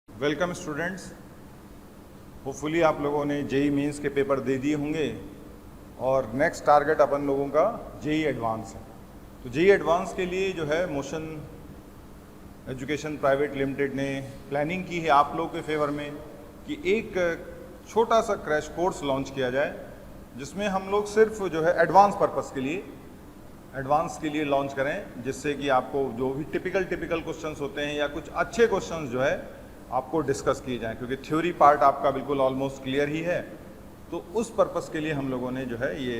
Welcome students. Hopefully आप लोगों ने जेई मेंस के पेपर दे दिए होंगे और नेक्स्ट टारगेट अपन लोगों का जेई एडवांस है। तो जेई एडवांस के लिए जो है मोशन एजुकेशन प्राइवेट लिमिटेड ने प्लानिंग की है आप लोगों के फेवर में कि एक छोटा सा क्रैश कोर्स लॉन्च किया जाए, जिसमें हम लोग सिर्फ जो है एडवांस पर्पस के लिए लॉन्च करें, जिससे कि आपको जो भी टिपिकल क्वेश्चंस होते हैं या कुछ अच्छे क्वेश्चंस जो है आपको डिस्कस किए जाएं, क्योंकि थ्योरी पार्ट आपका बिल्कुल ऑलमोस्ट क्लियर ही है। तो उस पर्पस के लिए हम लोगों ने जो है ये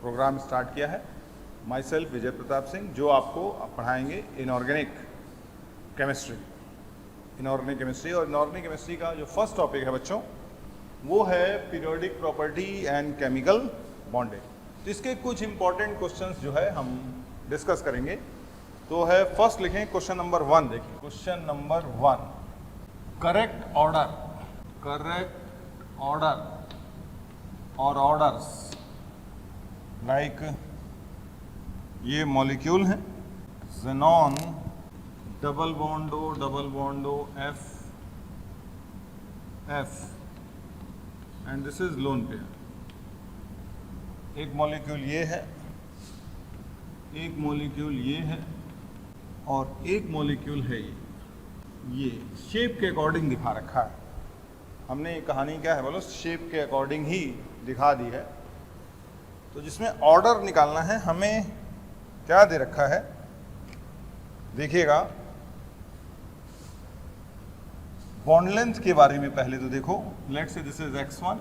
प्रोग्राम स्टार्ट किया है। माई सेल्फ विजय प्रताप सिंह, जो आपको पढ़ाएंगे इनऑर्गेनिक केमिस्ट्री। और इनऑर्गेनिक केमिस्ट्री का जो फर्स्ट टॉपिक है बच्चों, वो है periodic property and chemical bonding. तो इसके कुछ इंपॉर्टेंट क्वेश्चंस जो है हम डिस्कस करेंगे। तो है फर्स्ट लिखें क्वेश्चन नंबर 1। देखिए क्वेश्चन नंबर 1, करेक्ट ऑर्डर और ऑर्डर्स लाइक ये मॉलिक्यूल है xenon double बॉन्डो F and this is lone pair. एक मॉलिक्यूल ये है, एक मॉलिक्यूल ये है और एक मॉलिक्यूल है ये शेप के अकॉर्डिंग दिखा रखा है हमने। ये कहानी क्या है बोलो, शेप के अकॉर्डिंग ही दिखा दी है। तो जिसमें ऑर्डर निकालना है हमें, क्या दे रखा है देखिएगा। बॉन्ड लेंथ के बारे में पहले तो देखो, let's say this is x1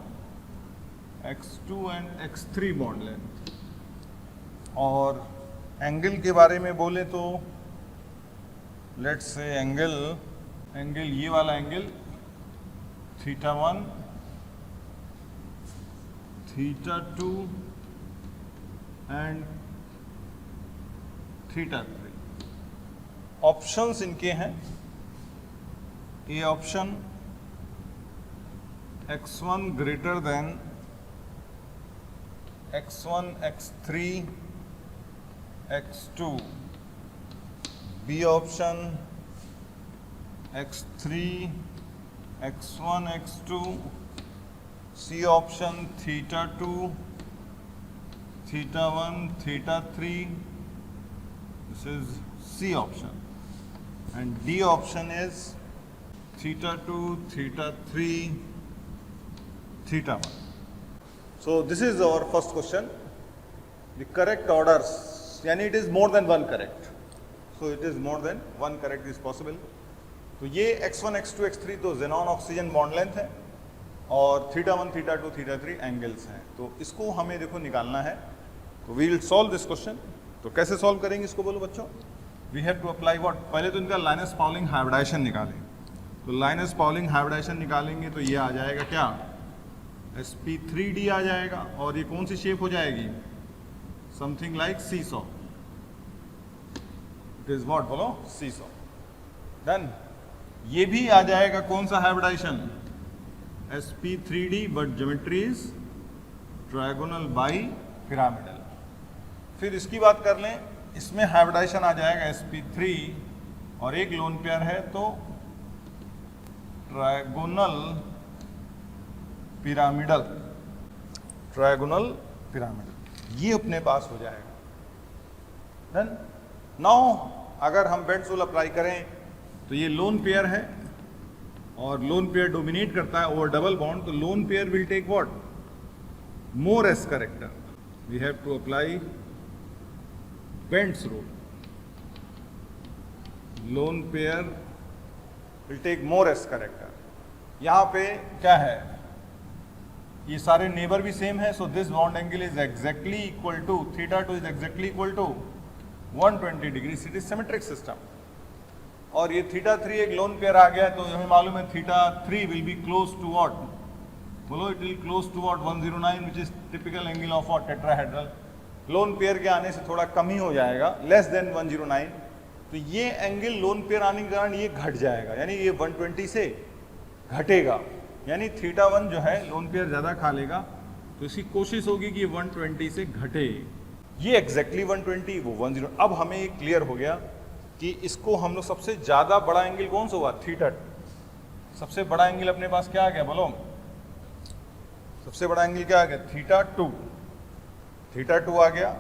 x2 and x3 bond length. और एंगल के बारे में बोले तो लेट्स से एंगल ये वाला एंगल θ1 θ2 एंड θ3। ऑप्शंस इनके हैं। A option x1 greater than x1 x3 x2। B option x3 x1 x2। C option θ2 θ1 θ3। This is C option and D option is θ2 θ3 θ1। So this is our first question. The correct orders, यानी it is more than one correct. So it is more than one correct is possible. तो ये x1 x2 x3 तो xenon oxygen bond length है और θ1 θ2 θ3 angles हैं। तो इसको हमें देखो निकालना है। तो we will solve this question. तो कैसे सॉल्व करेंगे इसको बोलो बच्चों। We have to apply what, पहले तो इनका लाइनस पाउलिंग हाइब्रिडाइजेशन निकालें। तो लाइनस पाउलिंग हाइब्रिडाइजेशन निकालेंगे तो ये आ जाएगा क्या, sp3d आ जाएगा। और ये कौन सी शेप हो जाएगी, something like seesaw. It is what बोलो, सीसॉ। डन। ये भी आ जाएगा कौन सा hybridisation, sp3d but geometry is trigonal bipyramidal. फिर इसकी बात कर लें, इसमें हाइब्रिडाइजेशन आ जाएगा sp3 और एक लोन पेयर है तो ट्रायगोनल पिरामिडल। ये अपने पास हो जाएगा। डन। नाउ अगर हम बेंड्स रूल अप्लाई करें तो ये लोन पेयर है और लोन पेयर डोमिनेट करता है ओवर डबल बॉन्ड। तो lone pair will take what, more s character. We have to apply Bent's rule. Lone pair will take more s character. यहां पे क्या है, ये सारे नेबर भी सेम है। So this bond angle is exactly equal to θ2 is exactly equal to 120 degree. It is symmetric system. और ये θ3 एक लोन पेयर आ गया तो हमें मालूम है θ3 will be close to what, बोलो it will close to what 109 which is typical angle of what, tetrahedral. Lone pair के आने से थोड़ा कम ही हो जाएगा, लेस देन 109। तो ये एंगल लोन पेयर आने के कारण ये घट जाएगा, यानी ये 120 से घटेगा। यानी θ1 जो है लोन पेयर ज़्यादा खा लेगा, तो इसकी कोशिश होगी कि 120 से घटे। ये एग्जैक्टली 120, वो 10। अब हमें ये क्लियर हो गया कि इसको हम लोग सबसे ज़्यादा बड़ा एंगल कौन सा हुआ, थीटा। सबसे बड़ा एंगल अपने पास क्या आ गया बोलो, सबसे बड़ा एंगल क्या आ गया, थीटा 2। थीटा 2 आ गया।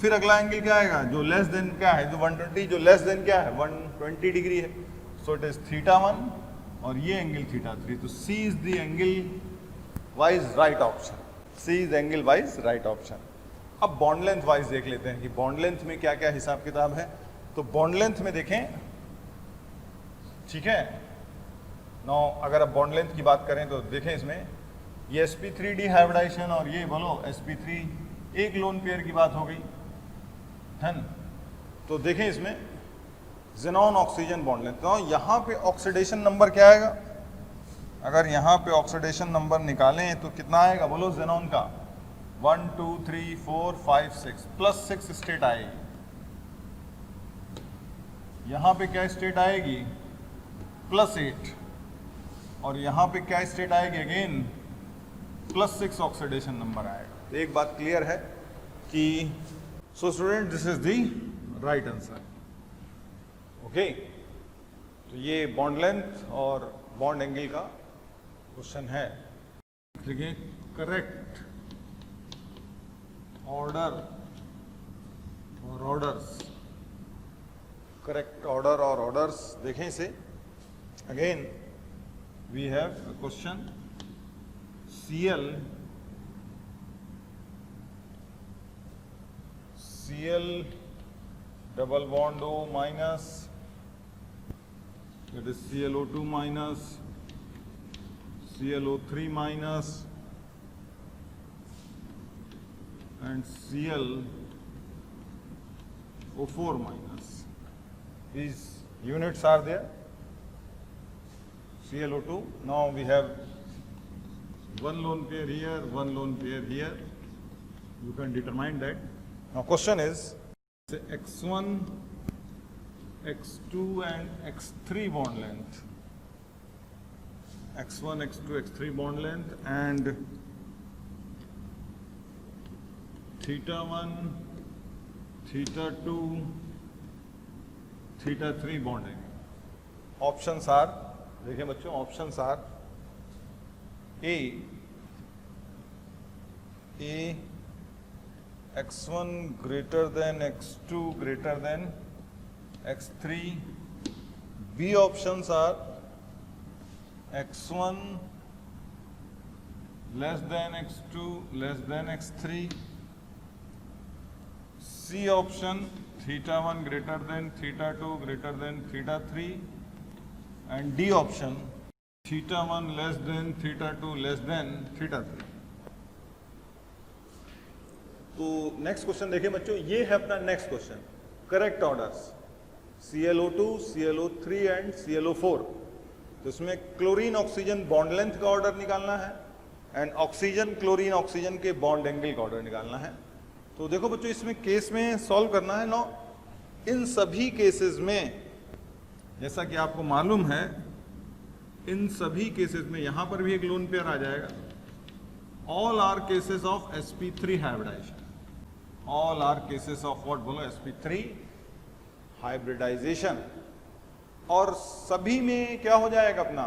फिर अगला एंगल क्या आएगा, जो लेस देन क्या है, जो 120, जो लेस देन क्या है 120 डिग्री है, सो इट इज थीटा 1 और ये एंगल थीटा 3। तो C is the angle wise right option, C is angle wise right option. अब बॉन्ड लेंथ वाइज देख लेते हैं कि बॉन्ड लेंथ में क्या क्या हिसाब किताब है। तो बॉन्ड लेंथ में देखें, ठीक है नो, अगर आप बॉन्ड लेंथ की बात करें तो देखें इसमें ये sp3 डिहाइब्रिडाइजेशन और ये बोलो sp3 एक लोन पेयर की बात हो गई है ना। तो देखें इसमें ज़ेनॉन ऑक्सीजन बॉन्ड लेंथ, तो यहाँ पे ऑक्सीडेशन नंबर क्या आएगा, अगर यहाँ पे ऑक्सीडेशन नंबर निकालें तो कितना आएगा बोलो ज़ेनॉन का, 1 2 3 4 5 6 +6 स्टेट आएगी। यहाँ पे क्या स्टेट आएगी, +8, और यहाँ पे क्या स्टेट आएगी अगेन, +6 ऑक्सीडेशन नंबर आएगा। तो एक बात क्लियर है कि so student this is the right answer. Okay, तो ये बॉन्ड लेंथ और बॉन्ड एंगल का क्वेश्चन है। देखिए करेक्ट ऑर्डर और ऑर्डर्स, करेक्ट ऑर्डर और ऑर्डर्स देखें इसे। Again we have a question, Cl double bond O minus, that is ClO2 minus, ClO3 minus and ClO4 minus. These units are there. ClO2, now we have one lone pair here, one lone pair here. You can determine that. Now question is, say x1, x2 and x3 bond length. x1, x2, x3 bond length and theta 1, theta 2, theta 3 bond angle. Options are, देखिए बच्चों, options are A x1 greater than x2 greater than x3. B options are x1 less than x2 less than x3. C option theta 1 greater than theta 2 greater than theta 3. And D option theta 1 less than theta 2 less than theta 3. तो next question देखिए बच्चों, ये है अपना next question, correct orders ClO2, ClO3 and ClO4। तो इसमें chlorine oxygen bond length का order निकालना है एंड ऑक्सीजन क्लोरीन ऑक्सीजन के बॉन्ड एंगल का ऑर्डर निकालना है। तो देखो बच्चों, इसमें केस में सॉल्व करना है नो। इन सभी केसेस में जैसा कि आपको मालूम है, इन सभी केसेस में यहां पर भी एक लोन पेयर आ जाएगा। All are cases of sp3 hybridisation, all are cases of what बोलो, sp3 हाइब्रिडाइजेशन। और सभी में क्या हो जाएगा अपना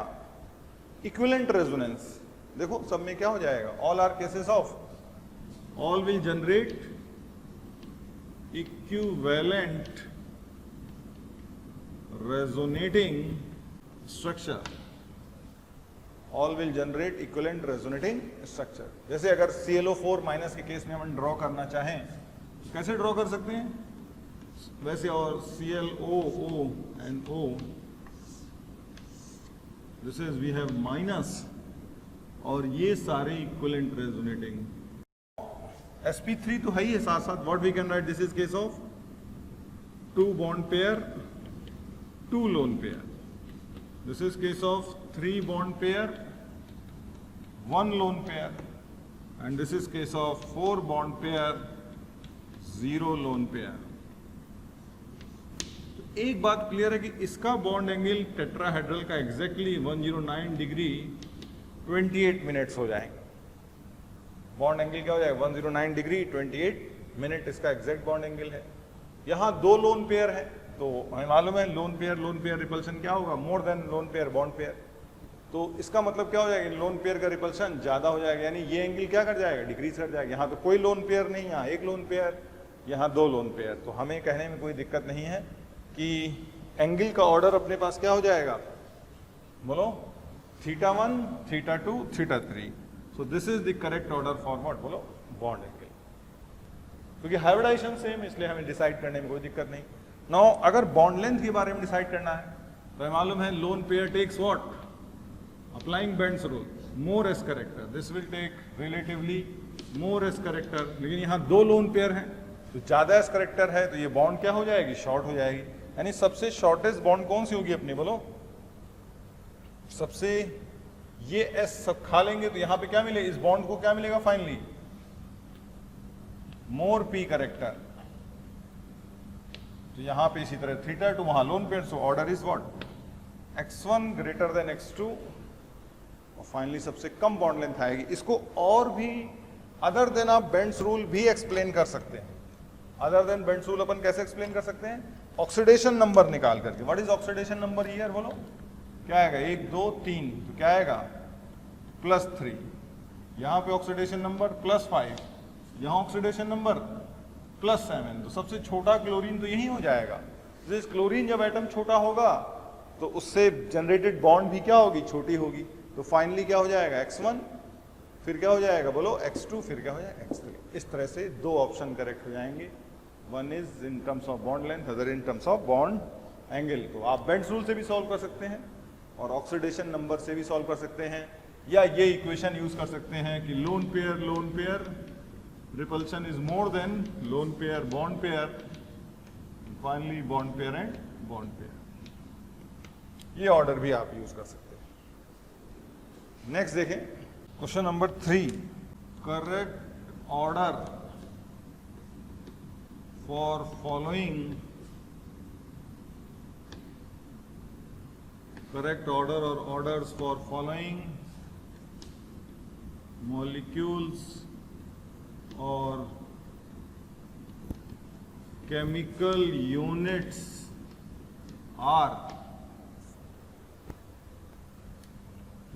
इक्विवेलेंट रेजोनेंस। देखो सब में क्या हो जाएगा, all are cases of, all will generate equivalent resonating structure, all will generate equivalent resonating structure. जैसे अगर ClO4 माइनस के केस में हम ड्रॉ करना चाहें, कैसे ड्रॉ कर सकते हैं वैसे, और ClO and O, this is we have minus, और ये सारे इक्विवेलेंट रेजोनेटिंग। sp3 तो है ही है साथ साथ, what we can write, this is case of 2 bond pair 2 lone pair, this is case of 3 bond pair 1 lone pair, and this is case of 4 bond pair 0 lone pair. तो एक बात clear है कि इसका बॉन्ड एंगल टेट्राहेड्रल का exactly 109 degree 28 minutes हो जाएंगे। Bond angle क्या हो जाएगा, 109 डिग्री 28 मिनट इसका एग्जैक्ट बॉन्ड एंगल है। यहाँ दो लोन पेयर है तो हमें मालूम है लोन पेयर रिपल्शन क्या होगा, more than lone pair bond pair. तो इसका मतलब क्या हो जाएगा, लोन पेयर का रिपल्शन ज़्यादा हो जाएगा, यानी ये एंगल क्या कर जाएगा, डिक्रीज कर जाएगा। यहाँ तो कोई लोन पेयर नहीं, यहाँ एक लोन पेयर, यहाँ दो लोन पेयर। तो हमें कहने में कोई दिक्कत नहीं है कि एंगल का ऑर्डर अपने पास क्या हो जाएगा, बोलो θ1, θ2, θ3। So this is the correct order for what, बोलो बॉन्ड एंगल। क्योंकि हाइब्रिडाइजेशन सेम, इसलिए हमें डिसाइड करने में कोई दिक्कत नहीं। नाउ अगर बॉन्ड लेंथ के बारे में डिसाइड करना है तो मालूम है lone pair takes what, applying Bent's rule, more s character, this will take relatively more s character. लेकिन यहाँ दो लोन पेयर हैं तो ज्यादा एस करेक्टर है तो ये बॉन्ड क्या हो जाएगी, शॉर्ट हो जाएगी। यानी सबसे शॉर्टेस्ट बॉन्ड कौन सी होगी अपनी, बोलो सबसे, ये एस सब खा लेंगे तो यहाँ पे क्या मिले, इस बॉन्ड को क्या मिलेगा फाइनली, मोर पी करेक्टर। तो यहां पे इसी तरह θ2, वहां lone pair, so order is what, x1 greater then x2, और फाइनली सबसे कम बॉन्ड लेंथ आएगी। इसको और भी अदर देन आप बेंड्स रूल भी एक्सप्लेन कर सकते हैं। अदर देन बेंड्स रूल अपन कैसे एक्सप्लेन कर सकते हैं, ऑक्सीडेशन नंबर निकाल करके। What is oxidation number here, बोलो क्या आएगा, 1 2 3, तो क्या आएगा +3। यहां पे ऑक्सीडेशन नंबर +5, यहां ऑक्सीडेशन नंबर +7। तो सबसे छोटा क्लोरीन तो यही हो जाएगा। जिस क्लोरीन जब एटम छोटा होगा तो उससे जनरेटेड बॉन्ड भी क्या होगी, छोटी होगी। तो फाइनली क्या हो जाएगा, x1, फिर क्या हो जाएगा, बोलो x2, फिर क्या हो जाएगा x3। इस तरह से दो ऑप्शन करेक्ट हो जाएंगे, one is in terms of bond length, other in terms of bond angle. को आप बेंड्स रूल से भी सॉल्व कर सकते हैं और ऑक्सीडेशन नंबर से भी सॉल्व कर सकते हैं, या ये इक्वेशन यूज कर सकते हैं कि lone pair repulsion is more than lone pair bond pair, finally bond pair and bond pair। ये ऑर्डर भी आप यूज कर सकते हैं। नेक्स्ट देखें question number 3, correct order for following, correct order और ऑर्डर्स फॉर फॉलोइंग मॉलिक्यूल्स और chemical units are.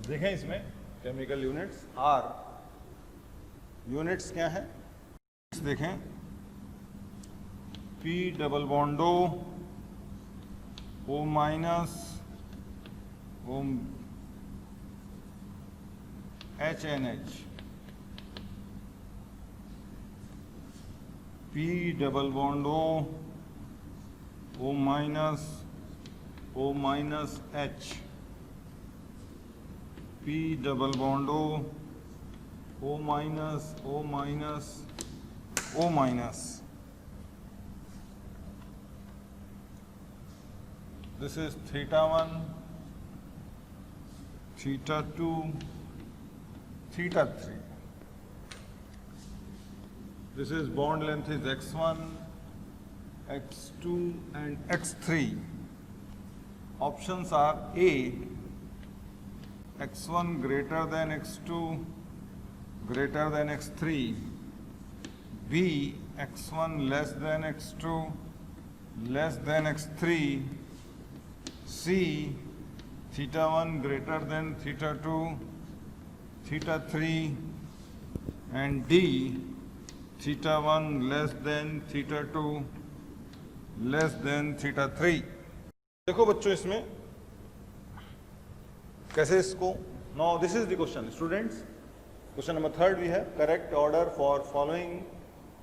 देखें इसमें केमिकल यूनिट्स आर, यूनिट्स क्या है देखें, P डबल बॉन्डो O minus O HNH, P double bond O minus H, P double bond O minus. This is θ1, θ2, θ3। This is bond length is x1, x2 and x3. Options are A, x1 greater than x2 greater than x3, B, x1 less than x2 less than x3, C, θ1 greater than θ2 θ3, and D, θ1 less than θ2 less than θ3। देखो बच्चों इसमें कैसे इसको, now this is the question students. Question number 3 भी है, correct order for following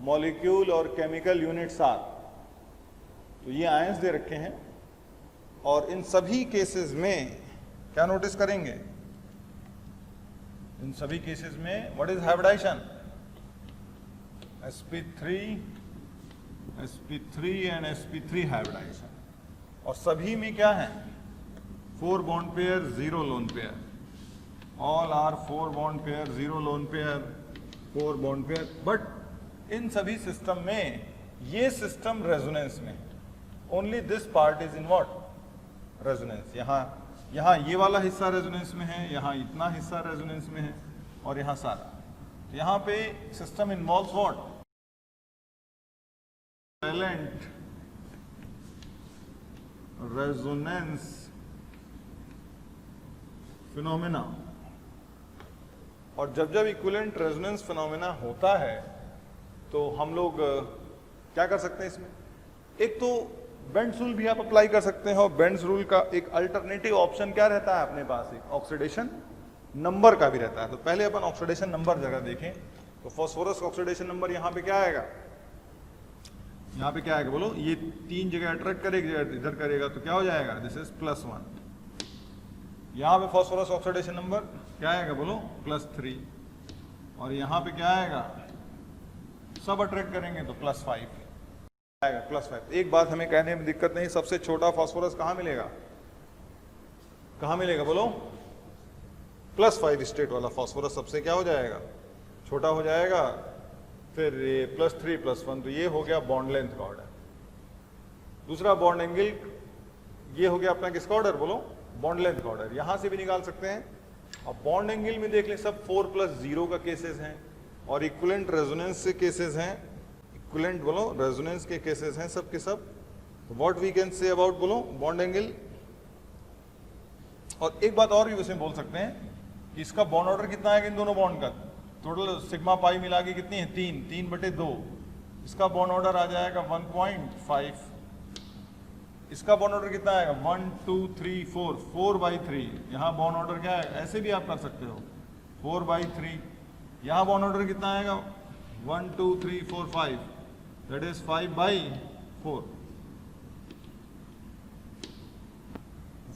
molecule और chemical units are. तो ये आयंस दे रखे हैं और इन सभी केसेस में क्या नोटिस करेंगे, इन सभी केसेस में what is hybridisation, sp3 and sp3 hybridisation. और सभी में क्या है, 4 bond pair 0 lone pair, all are 4 bond pair 0 lone pair 4 bond pair. But इन सभी सिस्टम में ये सिस्टम रेजोनेंस में, only this part is in what, resonance. यहाँ ये वाला हिस्सा रेजोनेंस में है, यहाँ इतना हिस्सा रेजोनेंस में है और यहाँ सारा। यहाँ पे system involves what, silent resonance phenomena. और जब जब इक्विवेलेंट रेजोनेंस फिनोमेना होता है तो हम लोग क्या कर सकते हैं इसमें? एक तो बेंड्स रूल भी आप अप्लाई कर सकते हैं, और बेंड्स रूल का एक अल्टरनेटिव ऑप्शन क्या रहता है अपने पास? एक ऑक्सीडेशन नंबर का भी रहता है। तो पहले अपन ऑक्सीडेशन नंबर जगह देखें तो फास्फोरस ऑक्सीडेशन नंबर यहाँ पे क्या आएगा? यहाँ पे क्या आएगा बोलो? ये 3 जगह अट्रैक्ट करेगा, इधर करेगा तो क्या हो जाएगा? This is +1। यहाँ पे फास्फोरस ऑक्सीडेशन नंबर क्या आएगा बोलो? +3। और यहाँ पे क्या आएगा? सब अट्रैक्ट करेंगे तो +5 आएगा, +5। एक बात हमें कहने में दिक्कत नहीं, सबसे छोटा फास्फोरस कहाँ मिलेगा? कहाँ मिलेगा बोलो? +5 स्टेट वाला फास्फोरस सबसे क्या हो जाएगा? छोटा हो जाएगा। फिर ये +3 +1, तो ये हो गया बॉन्ड लेंथ का ऑर्डर। दूसरा बॉन्ड एंगल, ये हो गया अपना किसका ऑर्डर बोलो? बॉन्ड लेंथ का ऑर्डर। यहां से भी निकाल सकते हैं। अब बॉन्ड एंगल में देख लें, सब 4+0 का केसेस हैं, और इक्विवेलेंट रेजोनेंस के केसेस हैं। इक्विवेलेंट बोलो रेजोनेंस के केसेस हैं सब के सब। What we can say about बोलो बॉन्ड एंगल। और एक बात और भी उसमें बोल सकते हैं कि इसका बॉन्ड ऑर्डर कितना आएगा इन दोनों बॉन्ड का? टोटल सिग्मा पाई मिला के कितनी है? 3/2। इसका बॉन्ड ऑर्डर आ जाएगा 1.5। इसका बॉन्ड ऑर्डर कितना आएगा? 1 2 3 4, 4/3। यहाँ बॉन्ड ऑर्डर क्या है? ऐसे भी आप कर सकते हो 4/3। यहाँ बॉन्ड ऑर्डर कितना आएगा? 1 2 3 4 5, that is 5/4।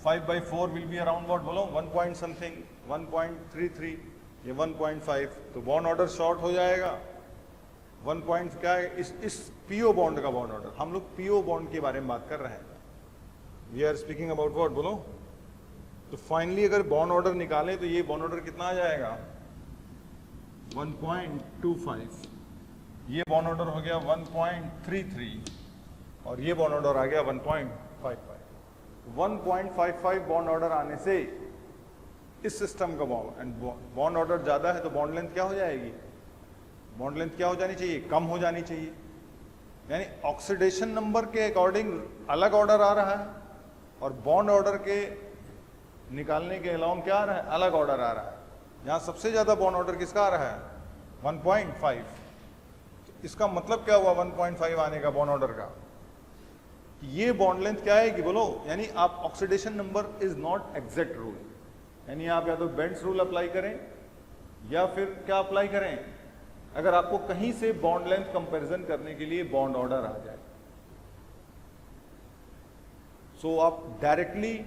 5/4 will be around what बोलो? 1 पॉइंट समथिंग, 1.33, ये 1.5। तो बॉन्ड ऑर्डर शॉर्ट हो जाएगा। 1 पॉइंट क्या है? इस पीओ बॉन्ड का बॉन्ड ऑर्डर। हम लोग पीओ बॉन्ड के बारे में बात कर रहे हैं। We are speaking about what बोलो? तो फाइनली अगर बॉन्ड ऑर्डर निकाले तो ये बॉन्ड ऑर्डर कितना आ जाएगा? 1.25। ये बॉन्ड ऑर्डर हो गया 1.33, और ये बॉन्ड ऑर्डर आ गया 1.55। 1.55 बॉन्ड ऑर्डर आने से इस सिस्टम का बॉन्ड ऑर्डर ज्यादा है तो बॉन्ड लेंथ क्या हो जाएगी? बॉन्ड लेंथ क्या हो जानी चाहिए? कम हो जानी चाहिए। यानी ऑक्सीडेशन नंबर के अकॉर्डिंग अलग ऑर्डर आ रहा है, और बॉन्ड ऑर्डर के निकालने के अलावा क्या आ रहा है? अलग ऑर्डर आ रहा है। यहाँ सबसे ज्यादा बॉन्ड ऑर्डर किसका आ रहा है? 1.5। तो इसका मतलब क्या हुआ 1.5 आने का बॉन्ड ऑर्डर का? ये बॉन्ड लेंथ क्या आएगी बोलो? यानी आप oxidation number is not exact rule, यानी आप या तो बेंड्स रूल अप्लाई करें या फिर क्या अप्लाई करें? अगर आपको कहीं से बॉन्ड लेंथ कंपैरिजन करने के लिए बॉन्ड ऑर्डर आ जाए, सो आप डायरेक्टली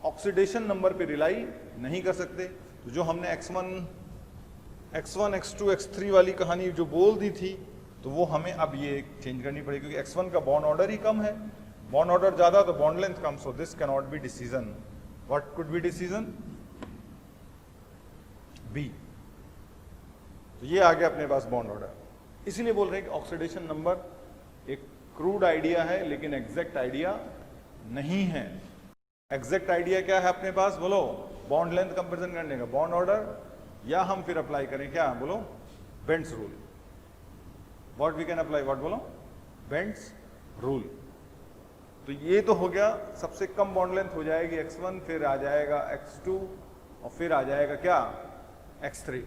ऑक्सीडेशन नंबर पे रिलाई नहीं कर सकते। तो जो हमने x1, x2, x3 वाली कहानी जो बोल दी थी, तो वो हमें अब ये चेंज करनी पड़ेगी, क्योंकि x1 का बॉन्ड ऑर्डर ही कम है, बॉन्ड ऑर्डर ज्यादा तो बॉन्ड लेंथ कम। So this can not be decision. What could be decision? B. तो ये आ गया अपने पास बॉन्ड ऑर्डर। इसीलिए बोल रहे हैं कि ऑक्सीडेशन नंबर एक क्रूड आइडिया है, लेकिन एग्जैक्ट आइडिया नहीं है। एग्जैक्ट आइडिया क्या है अपने पास बोलो? बॉन्ड लेंथ कंपैरिजन करने का बॉन्ड ऑर्डर, या हम फिर अप्लाई करें क्या बोलो? Bent's rule. What we can apply? What बोलो? Bent's rule. तो ये तो हो गया, सबसे कम बॉन्ड लेंथ हो जाएगी x1, फिर आ जाएगा x2, और फिर आ जाएगा क्या? x3।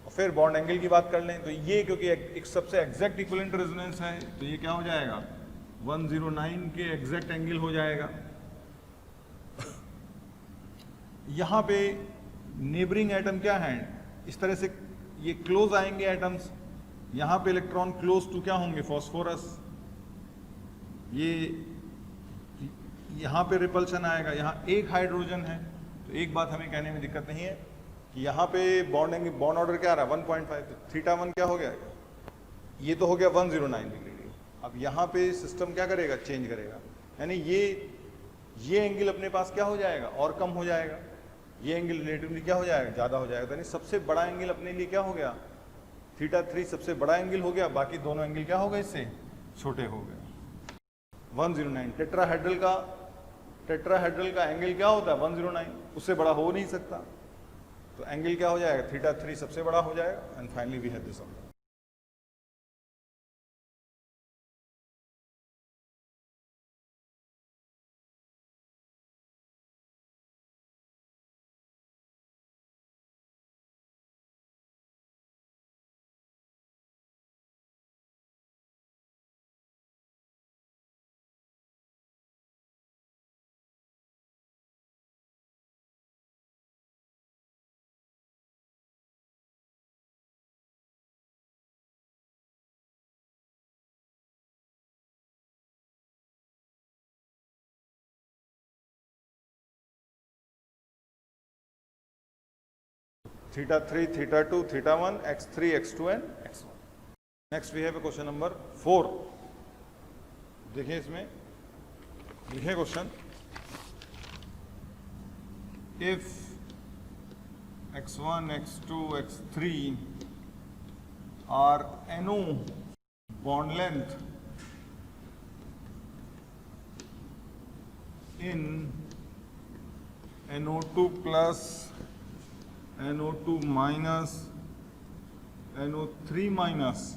और फिर बॉन्ड एंगल की बात कर लें तो ये क्योंकि एक सबसे एग्जैक्ट इक्विवेलेंट रेजोनेंस है, तो ये क्या हो जाएगा? 109 के एग्जैक्ट एंगल हो जाएगा। यहां पे नेबरिंग एटम क्या है? इस तरह से ये क्लोज आएंगे एटम्स। यहां पे इलेक्ट्रॉन क्लोज टू क्या होंगे? फास्फोरस। ये यहां पे रिपल्शन आएगा, यहां एक हाइड्रोजन है। तो एक बात हमें कहने में दिक्कत नहीं है कि यहाँ पे बॉन्ड ऑर्डर क्या आ रहा है? 1.5। तो θ1 क्या हो गया? ये तो हो गया 109 डिग्री। अब यहाँ पे सिस्टम क्या करेगा? चेंज करेगा। यानी ये एंगल अपने पास क्या हो जाएगा? और कम हो जाएगा। ये एंगल रिलेटिवली क्या हो जाएगा? ज़्यादा हो जाएगा। यानी सबसे बड़ा एंगल अपने लिए क्या हो गया? θ3 सबसे बड़ा एंगल हो गया, बाकी दोनों एंगल क्या हो गए? इससे छोटे हो गए। 109 टेट्राहेड्रल का एंगल क्या होता है? 109, उससे बड़ा हो नहीं सकता। तो एंगल क्या हो जाएगा? θ3 सबसे बड़ा हो जाएगा। And finally we have this order. theta 3, theta 2, theta 1, x3, x2 and x1. Next we have a question number 4. देखिए इसमें लिखे question, if x1, x2, x3 are NO bond length in NO2 plus, NO2 minus, NO3 minus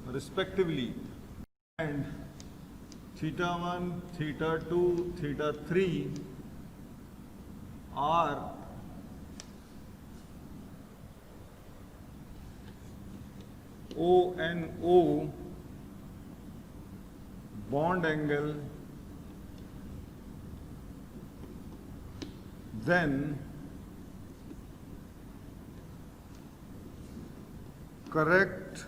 respectively, and theta 1, theta 2, theta 3 are ONO bond angle, then correct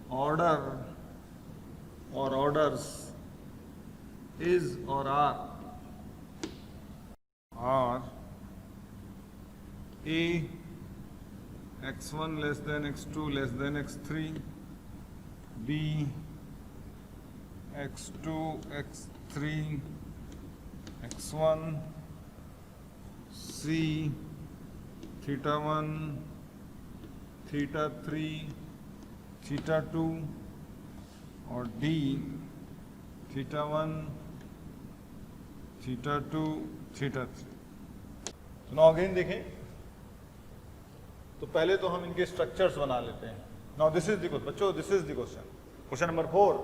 order or orders is or are A, x1 less than x2 less than x3, B, x2, x3, x1, C, theta 1, theta 3, theta 2, or D, theta 1, theta 2, theta 3. तो now again देखें, तो पहले तो हम इनके structures बना लेते हैं. Now this is the question बच्चों, this is the question. Question number 4,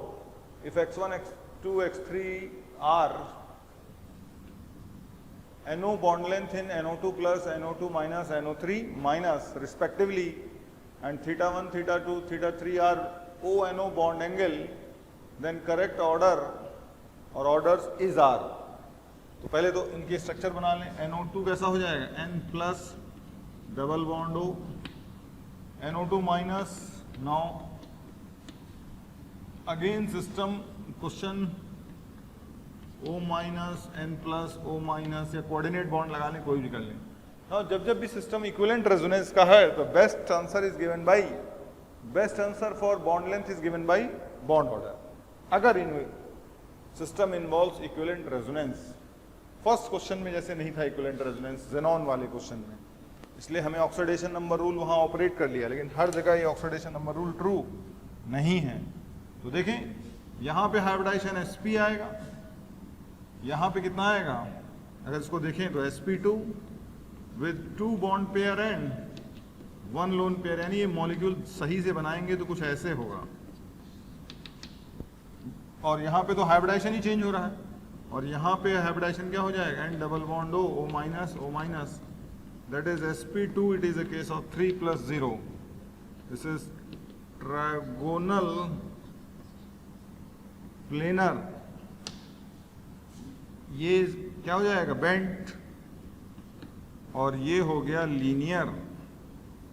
if x1, x2, x3 are NO bond length in NO2 plus, NO2 minus, NO3 minus respectively, and theta 1, theta 2, theta 3 are ONO bond angle, then correct order or orders is R. तो पहले तो इनके structure बना लें. NO2 कैसा हो जाएगा, N plus double bond O, NO2 minus. Now again system question O minus, N plus, O minus, या कोऑर्डिनेट बॉन्ड लगा लें, कोई भी कर लें. नाउ जब भी सिस्टम इक्विवेलेंट रेजोनेंस का है तो best answer is given by, best answer for bond length is given by bond order. अगर इन system involves equivalent resonance, first question में जैसे नहीं था इक्विवेलेंट रेजोनेंस ज़ेनॉन वाले क्वेश्चन में, इसलिए हमें ऑक्सीडेशन नंबर रूल वहां ऑपरेट कर लिया, लेकिन हर जगह ये ऑक्सीडेशन नंबर रूल ट्रू नहीं है. तो देखें यहां पे हाइब्रिडाइजेशन sp आएगा, यहां पे कितना आएगा, अगर इसको देखें तो sp2 with 2 bond pair and 1 lone pair, यानी ये मॉलिक्यूल सही से बनाएंगे तो कुछ ऐसे होगा. और यहां पे तो हाइब्रिडाइजेशन ही चेंज हो रहा है, और यहां पे हाइब्रिडाइजेशन क्या हो जाएगा, and double bond O minus, O minus, that is sp2. It is a case of 3 plus 0. This is trigonal planar. ये क्या हो जाएगा, बेंट, और ये हो गया लीनियर.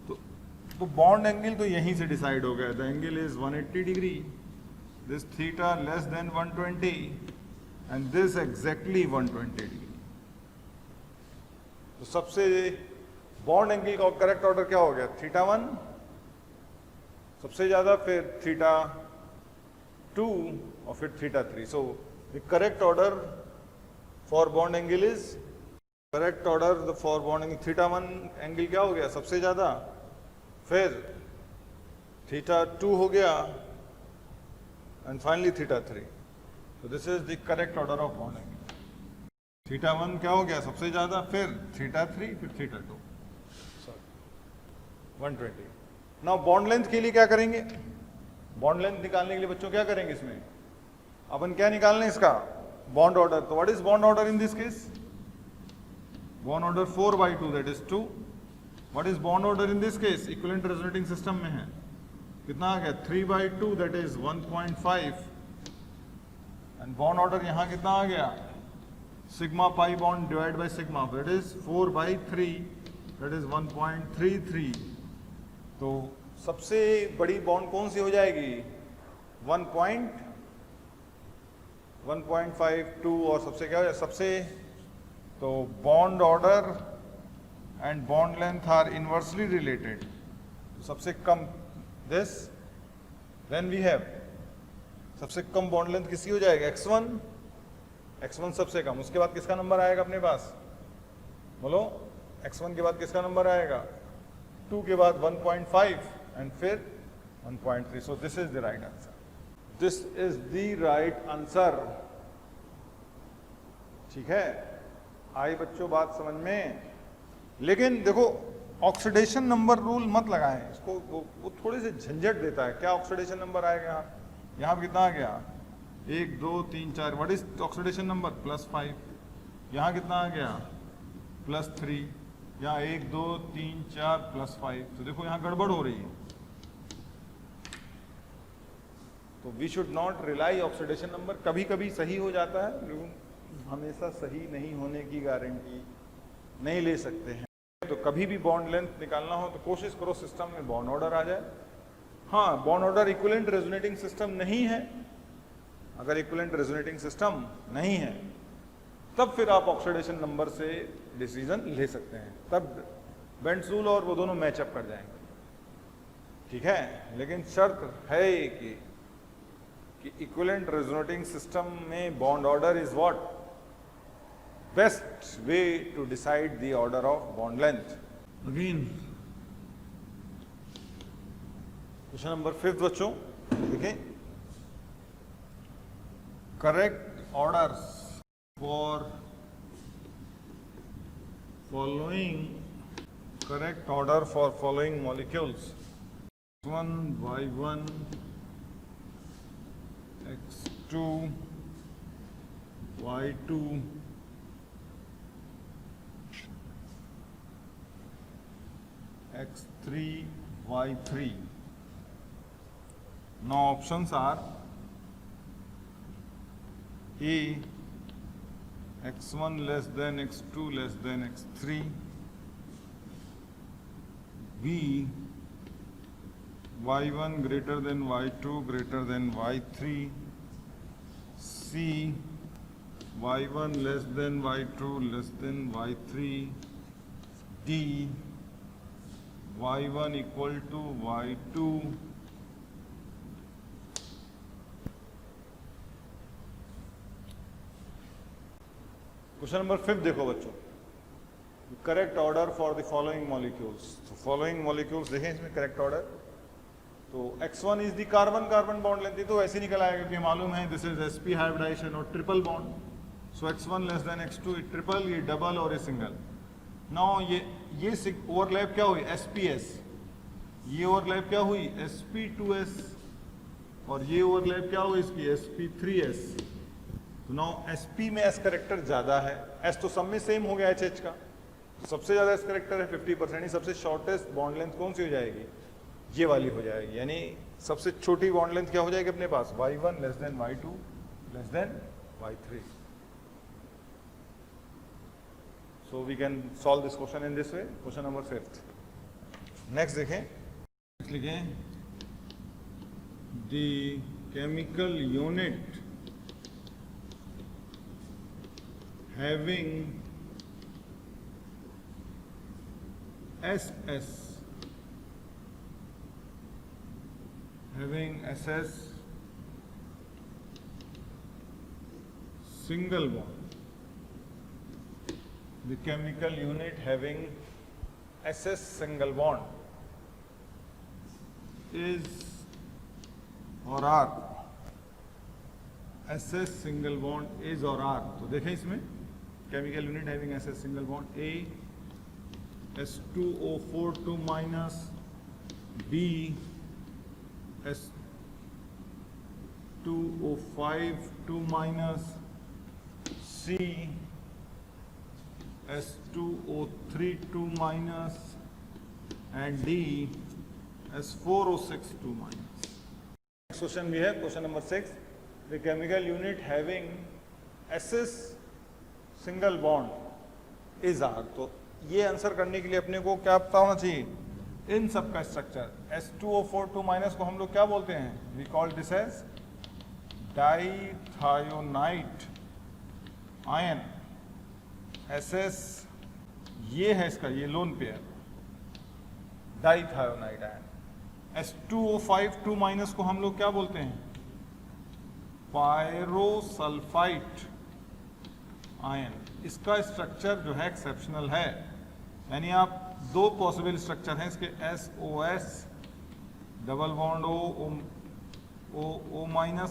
तो बॉन्ड एंगल तो यहीं से डिसाइड हो गया. The angle is 180 degree, this theta less than 120 and this exactly 120 degree. तो सबसे बॉन्ड एंगल का करेक्ट ऑर्डर क्या हो गया, थीटा 1 सबसे ज्यादा, फिर थीटा 2 और फिर theta 3. So the correct order for bond angle is, correct order for bond angle, theta 1 angle क्या हो गया सबसे ज्यादा, फिर थीटा 2 हो गया, and finally theta 3. So this is the correct order of bond angle. Theta 1 क्या हो गया सबसे ज्यादा, फिर थीटा 3, फिर थीटा 2, 120. नाउ बॉन्ड लेंथ के लिए क्या करेंगे, बॉन्ड लेंथ निकालने के लिए बच्चों क्या करेंगे, इसमें अपन क्या निकालने, इसका बॉन्ड ऑर्डर. तो what is bond order in this case, bond order 4/2 that is 2. What is bond order in this case, equivalent resonating system में है, कितना आ गया, 3/2 that is 1.5. And bond order यहां कितना आ गया, sigma pi bond divide by sigma, that is 4/3 that is 1.33. तो सबसे बड़ी बॉन्ड कौन सी हो जाएगी, 1.52, और सबसे क्या हो जाए सबसे, तो bond order and bond length are inversely related. सबसे कम this, then we have सबसे कम बॉन्ड लेंथ किसकी हो जाएगा x1 सबसे कम, उसके बाद किसका नंबर आएगा अपने पास, बोलो x1 के बाद किसका नंबर आएगा, 2 के बाद 1.5 एंड फिर 1.3. सो this is the right answer, this is the right answer. ठीक है, आई बच्चों बात समझ में. लेकिन देखो ऑक्सीडेशन नंबर रूल मत लगाएं इसको, वो थोड़े से झंझट देता है. क्या ऑक्सीडेशन नंबर आएगा यहाँ कितना आ गया, 1 2 3 4, व्हाट इज ऑक्सीडेशन नंबर, +5. यहाँ कितना आ गया, +3. यहाँ 1 2 3 4 +5. तो देखो यहाँ गड़बड़ हो रही है. तो we should not rely oxidation number. कभी कभी सही हो जाता है, लेकिन हमेशा सही नहीं होने की गारंटी नहीं ले सकते हैं. तो कभी भी बॉन्ड लेंथ निकालना हो तो कोशिश करो सिस्टम में बॉन्ड ऑर्डर आ जाए. हाँ, bond order equivalent resonating system नहीं है. अगर इक्विवेलेंट रेजोनेटिंग सिस्टम नहीं है तब फिर आप ऑक्सीडेशन नंबर से डिसीजन ले सकते हैं, तब बेंट्स रूल और वो दोनों मैचअप कर जाएंगे. ठीक है, लेकिन शर्त है कि इक्विवेलेंट रेजोनेटिंग सिस्टम में bond order is what, best way to decide the order of bond length. Again question number 5 बच्चों देखें. Correct orders for following molecules, x1 y1 x2 y2 x3 y3. Now options are A x1 less than x2 less than x3, B y1 greater than y2 greater than y3, C y1 less than y2 less than y3, D y1 equal to y2. Question number 5 देखो बच्चों, correct order for the following molecules. तो following molecules देखें इसमें correct order. तो x1 is the carbon carbon bond length, तो ऐसे निकल आएगा कि मालूम है दिस इज sp हाइब्रिडाइजेशन और ट्रिपल बॉन्ड. सो x1 लेस देन x2, ये ट्रिपल, ये डबल और ये सिंगल. नाउ ये ओवरलैप क्या हुई, sps. ये ओवरलैप क्या हुई, sp2s. और ये ओवरलैप क्या हुई इसकी, sp3s. तो नाउ sp में s करेक्टर ज्यादा है, s तो सब में सेम हो गया HH का. तो सबसे ज्यादा s करेक्टर है 50%. सबसे शॉर्टेस्ट बॉन्ड लेंथ कौन सी हो जाएगी, ये वाली हो जाएगी. यानी सबसे छोटी बॉन्ड लेंथ क्या हो जाएगी अपने पास, y1 less than y2 less than y3. So we can solve this question in this way. Question number 5. Next देखें, लिखें the chemical unit having SS single bond. The chemical unit having SS single bond is or are, SS single bond is or are. तो देखें इसमें chemical unit having SS single bond, A S2O4 2 minus, B S2O5 2 minus, C S2O3 2 minus, and D S4O6 2 minus. Next question we have question number 6. The chemical unit having SS single bond is R. तो ये answer करने के लिए अपने को क्या पता होना चाहिए, इन सब का स्ट्रक्चर. S2O4 2 minus को हम लोग क्या बोलते हैं, we call this as dithionite ion. SS ये है इसका, ये लोन पेयर डाइथायोनाइड आयन। H2O5 2- को हम लोग क्या बोलते हैं? पायरोसल्फाइड आयन। इसका स्ट्रक्चर जो है एक्सेप्शनल है, यानी आप दो पॉसिबल स्ट्रक्चर हैं इसके, SOS डबल बॉन्ड O,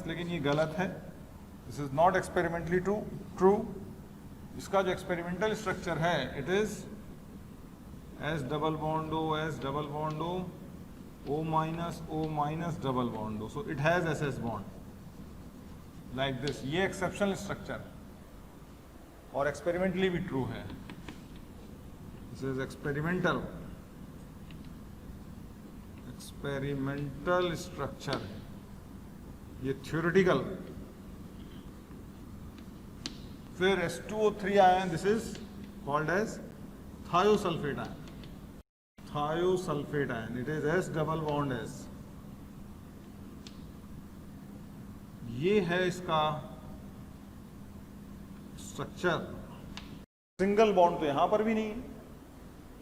लेकिन ये गलत है, this is not experimentally true. इसका जो एक्सपेरिमेंटल स्ट्रक्चर है it is S double bond O, S double bond O- double bond O, so it has SS bond like this. ये exceptional structure और experimentally भी ट्रू है। This is experimental structure, ये theoretical. फिर H2O3 ion, this is called as thiosulphate ion. Thiosulphate ion, it is S double bond S। ये है इसका structure. Single bond तो यहां पर भी नहीं है,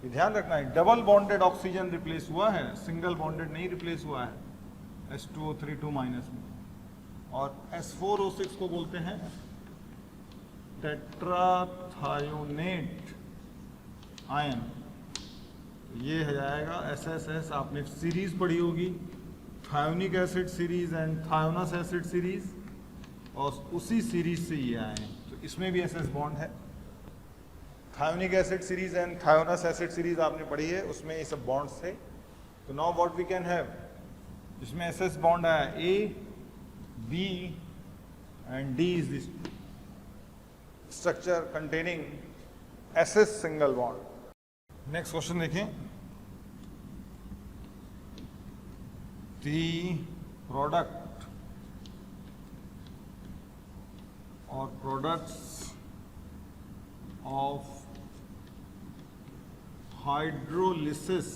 ये ध्यान रखना है। डबल बॉन्डेड ऑक्सीजन रिप्लेस हुआ है, सिंगल बॉन्डेड नहीं रिप्लेस हुआ है H2O3 2- में। और S4O6 को बोलते हैं टेट्राथायोनेट आयन। ये हो जाएगा SSS। आपने सीरीज पढ़ी होगी, thionic acid series and thionous acid series, और उसी सीरीज से ये आए हैं। तो इसमें भी SS बॉन्ड है। Thionic acid series and thionous acid series आपने पढ़ी है, उसमें ये सब बॉन्ड्स थे। तो now what we can have, इसमें SS बॉन्ड आया A, B and D is this structure containing SS single bond. Next question देखें। The product or products of hydrolysis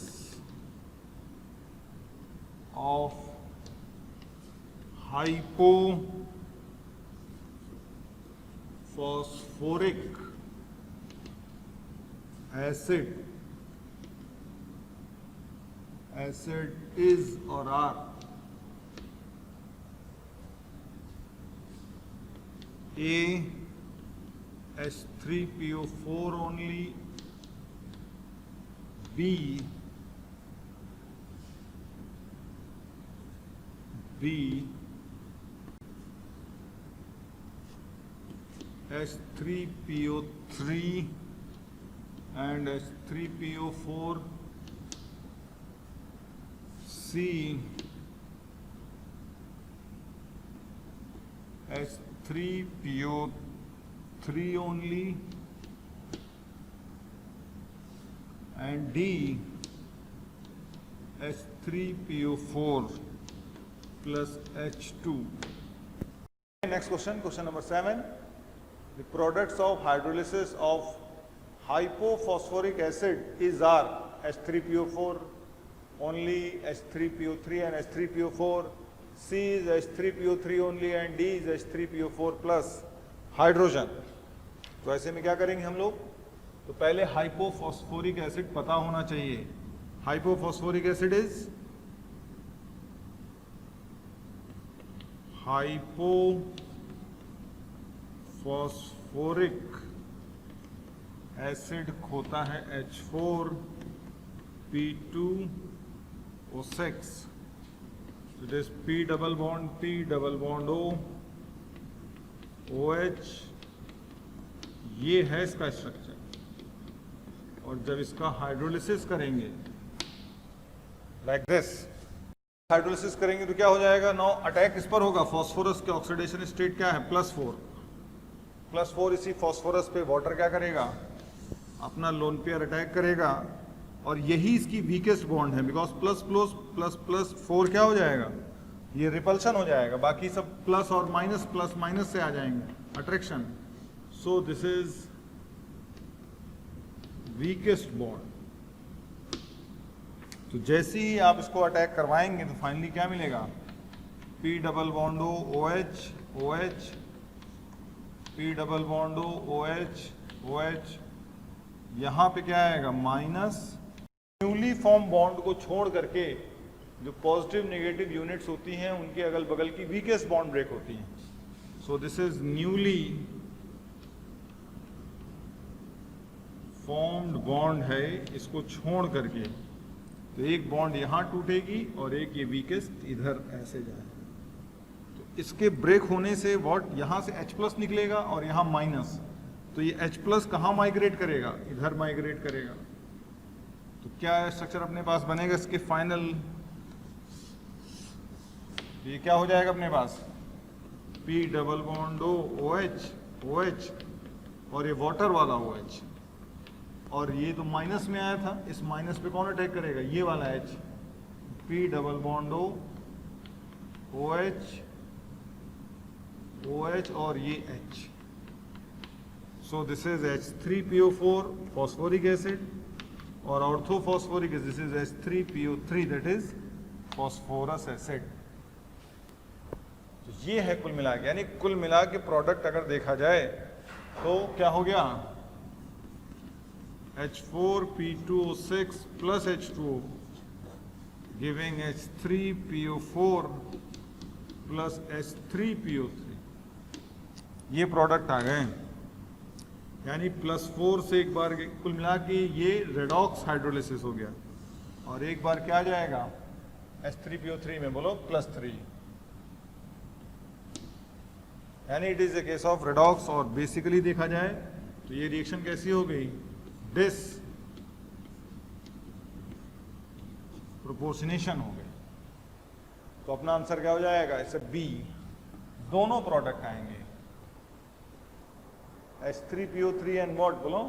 of hypophosphoric acid is or are A H3PO4 only, B H3PO3 and H3PO4, C H3PO3 only, and D H3PO4 plus H2. Next question, question number 7. The products of hydrolysis of hypophosphoric acid is are H3PO4 only, H3PO3 and H3PO4, C is H3PO3 only and D is H3PO4 plus hydrogen. तो ऐसे में क्या करेंगे हम लोग? तो पहले hypophosphoric acid पता होना चाहिए। Hypophosphoric acid is hypophosphoric acid होता है H4P2O6। It is P double bond O, OH। ये है इसका स्ट्रक्चर। और जब इसका हाइड्रोलिसिस करेंगे लाइक दिस, हाइड्रोलिसिस करेंगे तो क्या हो जाएगा? नो अटैक इस पर होगा, फास्फोरस के ऑक्सीडेशन स्टेट क्या है? +4 इसी फास्फोरस पे वाटर क्या करेगा? अपना लोन पेयर अटैक करेगा, और यही इसकी वीकेस्ट बॉन्ड है, बिकॉज ++++4 क्या हो जाएगा? ये रिपल्शन हो जाएगा, बाकी सब प्लस और माइनस प्लस माइनस से आ जाएंगे, attraction. So this is weakest bond. तो जैसे ही आप इसको अटैक करवाएंगे तो फाइनली क्या मिलेगा? P double bond O, OH, OH, P double bond O, OH, OH। यहाँ पे क्या आएगा माइनस, न्यूली फॉर्म बॉन्ड को छोड़ करके जो पॉजिटिव नेगेटिव यूनिट्स होती हैं उनके अगल बगल की वीकेस्ट बॉन्ड ब्रेक होती हैं. सो this is newly formed bond है, इसको छोड़ करके तो एक बॉन्ड यहां टूटेगी और एक ये वीकेस्ट इधर ऐसे जाए. तो इसके ब्रेक होने से व्हाट, यहां से H प्लस निकलेगा और यहां माइनस, तो ये H प्लस कहां माइग्रेट करेगा, इधर माइग्रेट करेगा. तो क्या स्ट्रक्चर अपने पास बनेगा इसके फाइनल, ये क्या हो जाएगा अपने पास, P double bond OH OH और ये वाटर वाला OH, और ये तो माइनस में आया था, इस माइनस पे कौन अटैक करेगा, ये वाला H, P double bond OH OH और ये H. So this is H3PO4 phosphoric acid और orthophosphoric acid, this is H3PO3 that is phosphorous acid. तो ये है कुल मिला के, यानी कुल मिला के प्रोडक्ट अगर देखा जाए तो क्या हो गया, H4P2O6 plus H2O giving H3PO4 plus H3PO3. ये प्रोडक्ट आ गए, यानी +4 से एक बार कुल मिला के ये रेडॉक्स हाइड्रोलिसिस हो गया, और एक बार क्या आ जाएगा H3PO3 में, बोलो +3, यानी it is a case of redox. और बेसिकली देखा जाए तो ये रिएक्शन कैसी हो गई, डिस प्रोपोर्शनेशन हो गई. तो अपना आंसर क्या हो जाएगा, इससे बी, दोनों प्रोडक्ट आएंगे, H3PO3 एंड व्हाट, बोलो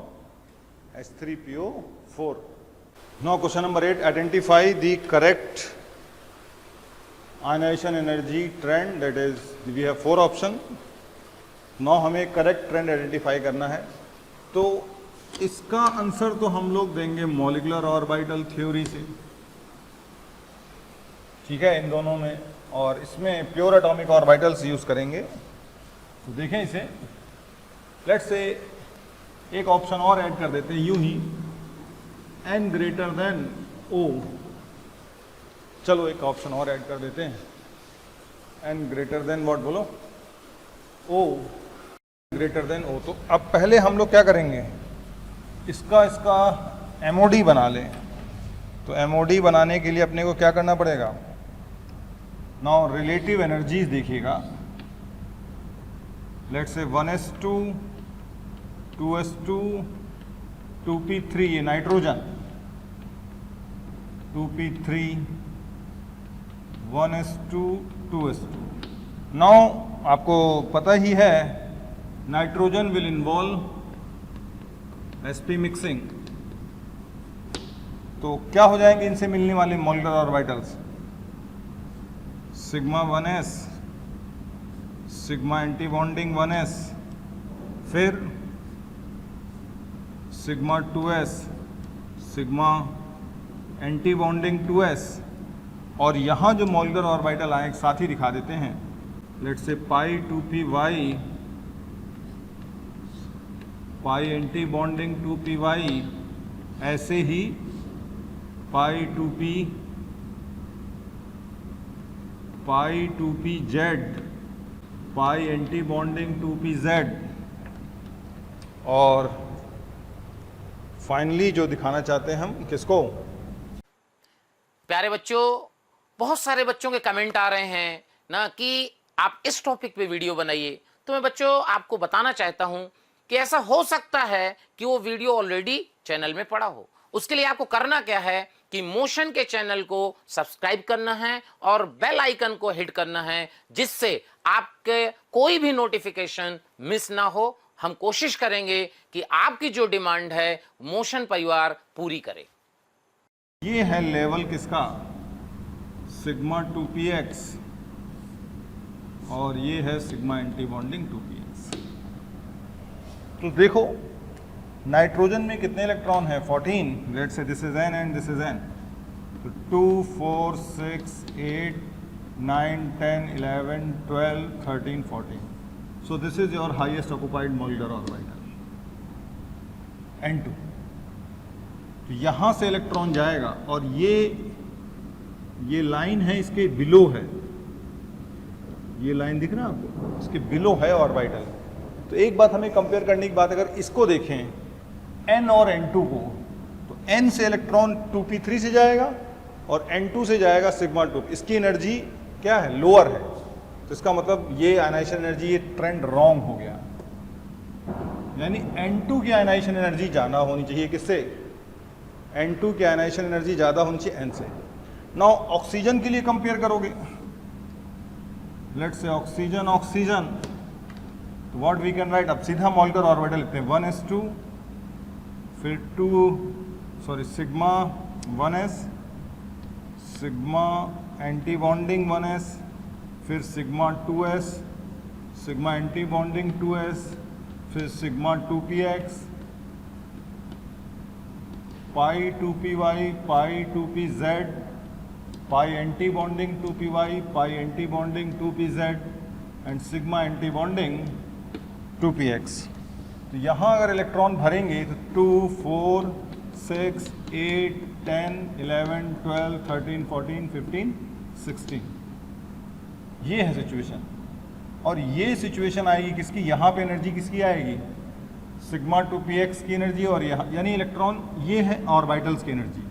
H3PO4. Now question number 8, identify the correct ionisation energy trend, that is we have 4 option. Now हमें करेक्ट ट्रेंड आइडेंटिफाई करना है. तो इसका आंसर तो हम लोग देंगे मॉलिक्यूलर ऑर्बिटल थ्योरी से, ठीक है, इन दोनों में, और इसमें प्योर एटॉमिक ऑर्बिटल्स यूज करेंगे. तो देखें इसे, लेट्स से एक ऑप्शन और ऐड कर देते हैं यूं ही, n ग्रेटर देन O. चलो एक ऑप्शन और ऐड कर देते हैं, n ग्रेटर देन व्हाट, बोलो O ग्रेटर देन O. तो अब पहले हम लोग क्या करेंगे, इसका MOD बना लें. तो MOD बनाने के लिए अपने को क्या करना पड़ेगा, नाउ रिलेटिव एनर्जीज देखिएगा, let's say 1s2 2s2 2p3, ये nitrogen, 2p3 1s2 2s2. Now आपको पता ही है nitrogen will involve sp mixing. तो क्या हो जाएंगे इनसे मिलने वाले molecular orbitals, sigma 1s, sigma anti bonding 1s, फिर sigma 2s, sigma anti bonding 2s, और यहाँ जो मॉलिक्यूलर ऑर्बिटल आए एक साथ ही दिखा देते हैं, let's say pi 2py, pi anti bonding 2py, ऐसे ही पाई 2pz, पाई एंटी बॉन्डिंग 2pz, और फाइनली जो दिखाना चाहते हैं हम किसको, प्यारे बच्चों, बहुत सारे बच्चों के कमेंट आ रहे हैं ना कि आप इस टॉपिक पे वीडियो बनाइए. तो मैं बच्चों आपको बताना चाहता हूं कि ऐसा हो सकता है कि वो वीडियो ऑलरेडी चैनल में पड़ा हो. उसके लिए आपको करना क्या है कि मोशन के चैनल को सब्सक्राइब करना है और बेल आइकन को हिट करना है, जिससे आपके कोई भी नोटिफिकेशन मिस ना हो. हम कोशिश करेंगे कि आपकी जो डिमांड है मोशन परिवार पूरी करे. ये है लेवल किसका, सिग्मा 2px, और ये है सिग्मा एंटी बॉन्डिंग 2px. तो देखो नाइट्रोजन में कितने इलेक्ट्रॉन है, 14, let's say this is n and this is n. तो 2 4 6 8 9 10 11 12 13 14. So this is your highest occupied molecular orbital, N2. तो यहाँ से इलेक्ट्रॉन जाएगा और ये लाइन है इसके बिलो है, ये लाइन दिख रहा है आपको, इसके बिलो है ऑर्बिटल। तो एक बात हमें कंपेयर करने की बात, अगर इसको देखें n और n2 को, तो n से इलेक्ट्रॉन 2p3 से जाएगा और n2 से जाएगा सिग्मा 2। इसकी एनर्जी क्या है, लोअर है। तो इसका मतलब ये आयनाइजेशन एनर्जी, ये ट्रेंड रॉन्ग हो गया, यानी n2 की आयनाइजेशन एनर्जी ज़्यादा होनी चाहिए किससे, n2 की आयनाइजेशन एनर्जी ज़्यादा होनी चाहिए n से। नाउ ऑक्सीजन के लिए कंपेयर करोगे, लेट्स से ऑक्सीजन, तो व्हाट वी कैन राइट, अब सीधा मॉलिक्यूलर ऑर्बिटल लिखते हैं 1s2, फिर sigma 1s, sigma anti bonding 1s, फिर sigma 2s, sigma anti bonding 2s, फिर sigma 2px, pi 2py, pi 2pz, pi anti bonding 2py, pi anti bonding 2pz and sigma anti bonding 2px। तो यहाँ अगर electron भरेंगे तो 2, 4, 6, 8, 10, 11, 12, 13, 14, 15, 16, ये है situation. और ये सिचुएशन आएगी किसकी, यहाँ पे एनर्जी किसकी आएगी, सिग्मा 2px की एनर्जी, और यहाँ यानी इलेक्ट्रॉन, ये है ऑर्बिटल्स की एनर्जी,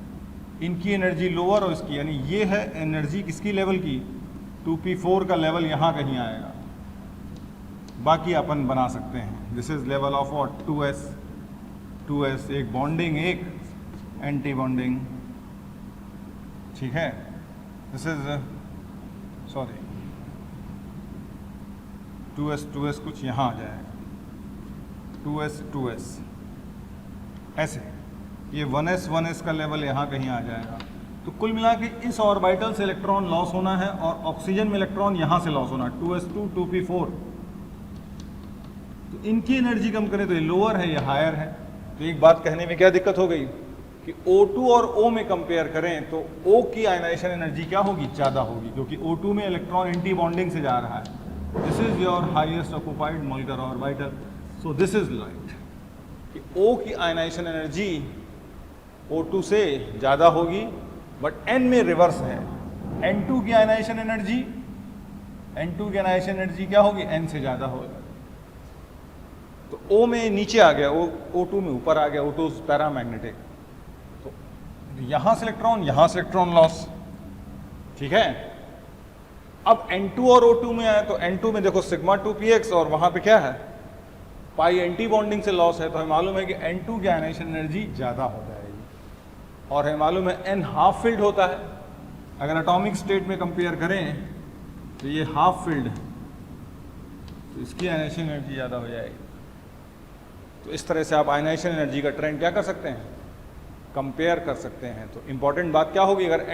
इनकी एनर्जी लोअर और इसकी, यानी ये है एनर्जी किसकी लेवल की, 2p4 का लेवल यहाँ कहीं आएगा। बाकी अपन बना सकते हैं, this is level of what, 2s, एक बॉन्डिंग, एक एंटी बॉन्डिंग, ठीक है। दिस इज सॉरी 2s कुछ यहाँ आ जाएगा, 2s ऐसे, ये 1s का लेवल यहाँ कहीं आ जाएगा। तो कुल मिला के इस ऑर्बिटल से इलेक्ट्रॉन लॉस होना है और ऑक्सीजन में इलेक्ट्रॉन यहाँ से लॉस होना है, 2s2, 2p4। तो इनकी एनर्जी कम करें तो ये लोअर है, ये हायर है। तो एक बात कहने में क्या दिक्कत हो गई कि O2 और O में कंपेयर करें तो O की आयनाइजेशन एनर्जी क्या होगी, ज़्यादा होगी, क्योंकि O2 में इलेक्ट्रॉन एंटी बॉन्डिंग से जा रहा है। This is your highest occupied molecular orbital, so this is light कि O की आयनाइजेशन एनर्जी O2 से ज़्यादा होगी, बट N में रिवर्स है। N2 की आयनाइजेशन एनर्जी क्या होगी, N से ज़्यादा होगा। तो O में नीचे आ गया, O2 में ऊपर आ गया, O2 पैरामैग्नेटिक। तो यहाँ से इलेक्ट्रॉन लॉस, ठीक है। अब N2 और O2 में आए तो N2 में देखो सिग्मा 2px और वहाँ पे क्या है, पाई एंटी बॉन्डिंग से लॉस है। तो हमें मालूम है कि N2 की आयनाइजेशन एनर्जी ज़्यादा हो जाएगी, और हमें मालूम है N हाफ फील्ड होता है। अगर एटॉमिक स्टेट में कंपेयर करें तो ये हाफ फील्ड, तो इसकी आयनाइजेशन एनर्जी ज़्यादा हो जाएगी। तो इस तरह से आप आयनाइजेशन एनर्जी का ट्रेंड क्या कर सकते हैं, कंपेयर कर सकते हैं। तो इंपॉर्टेंट बात क्या होगी, अगर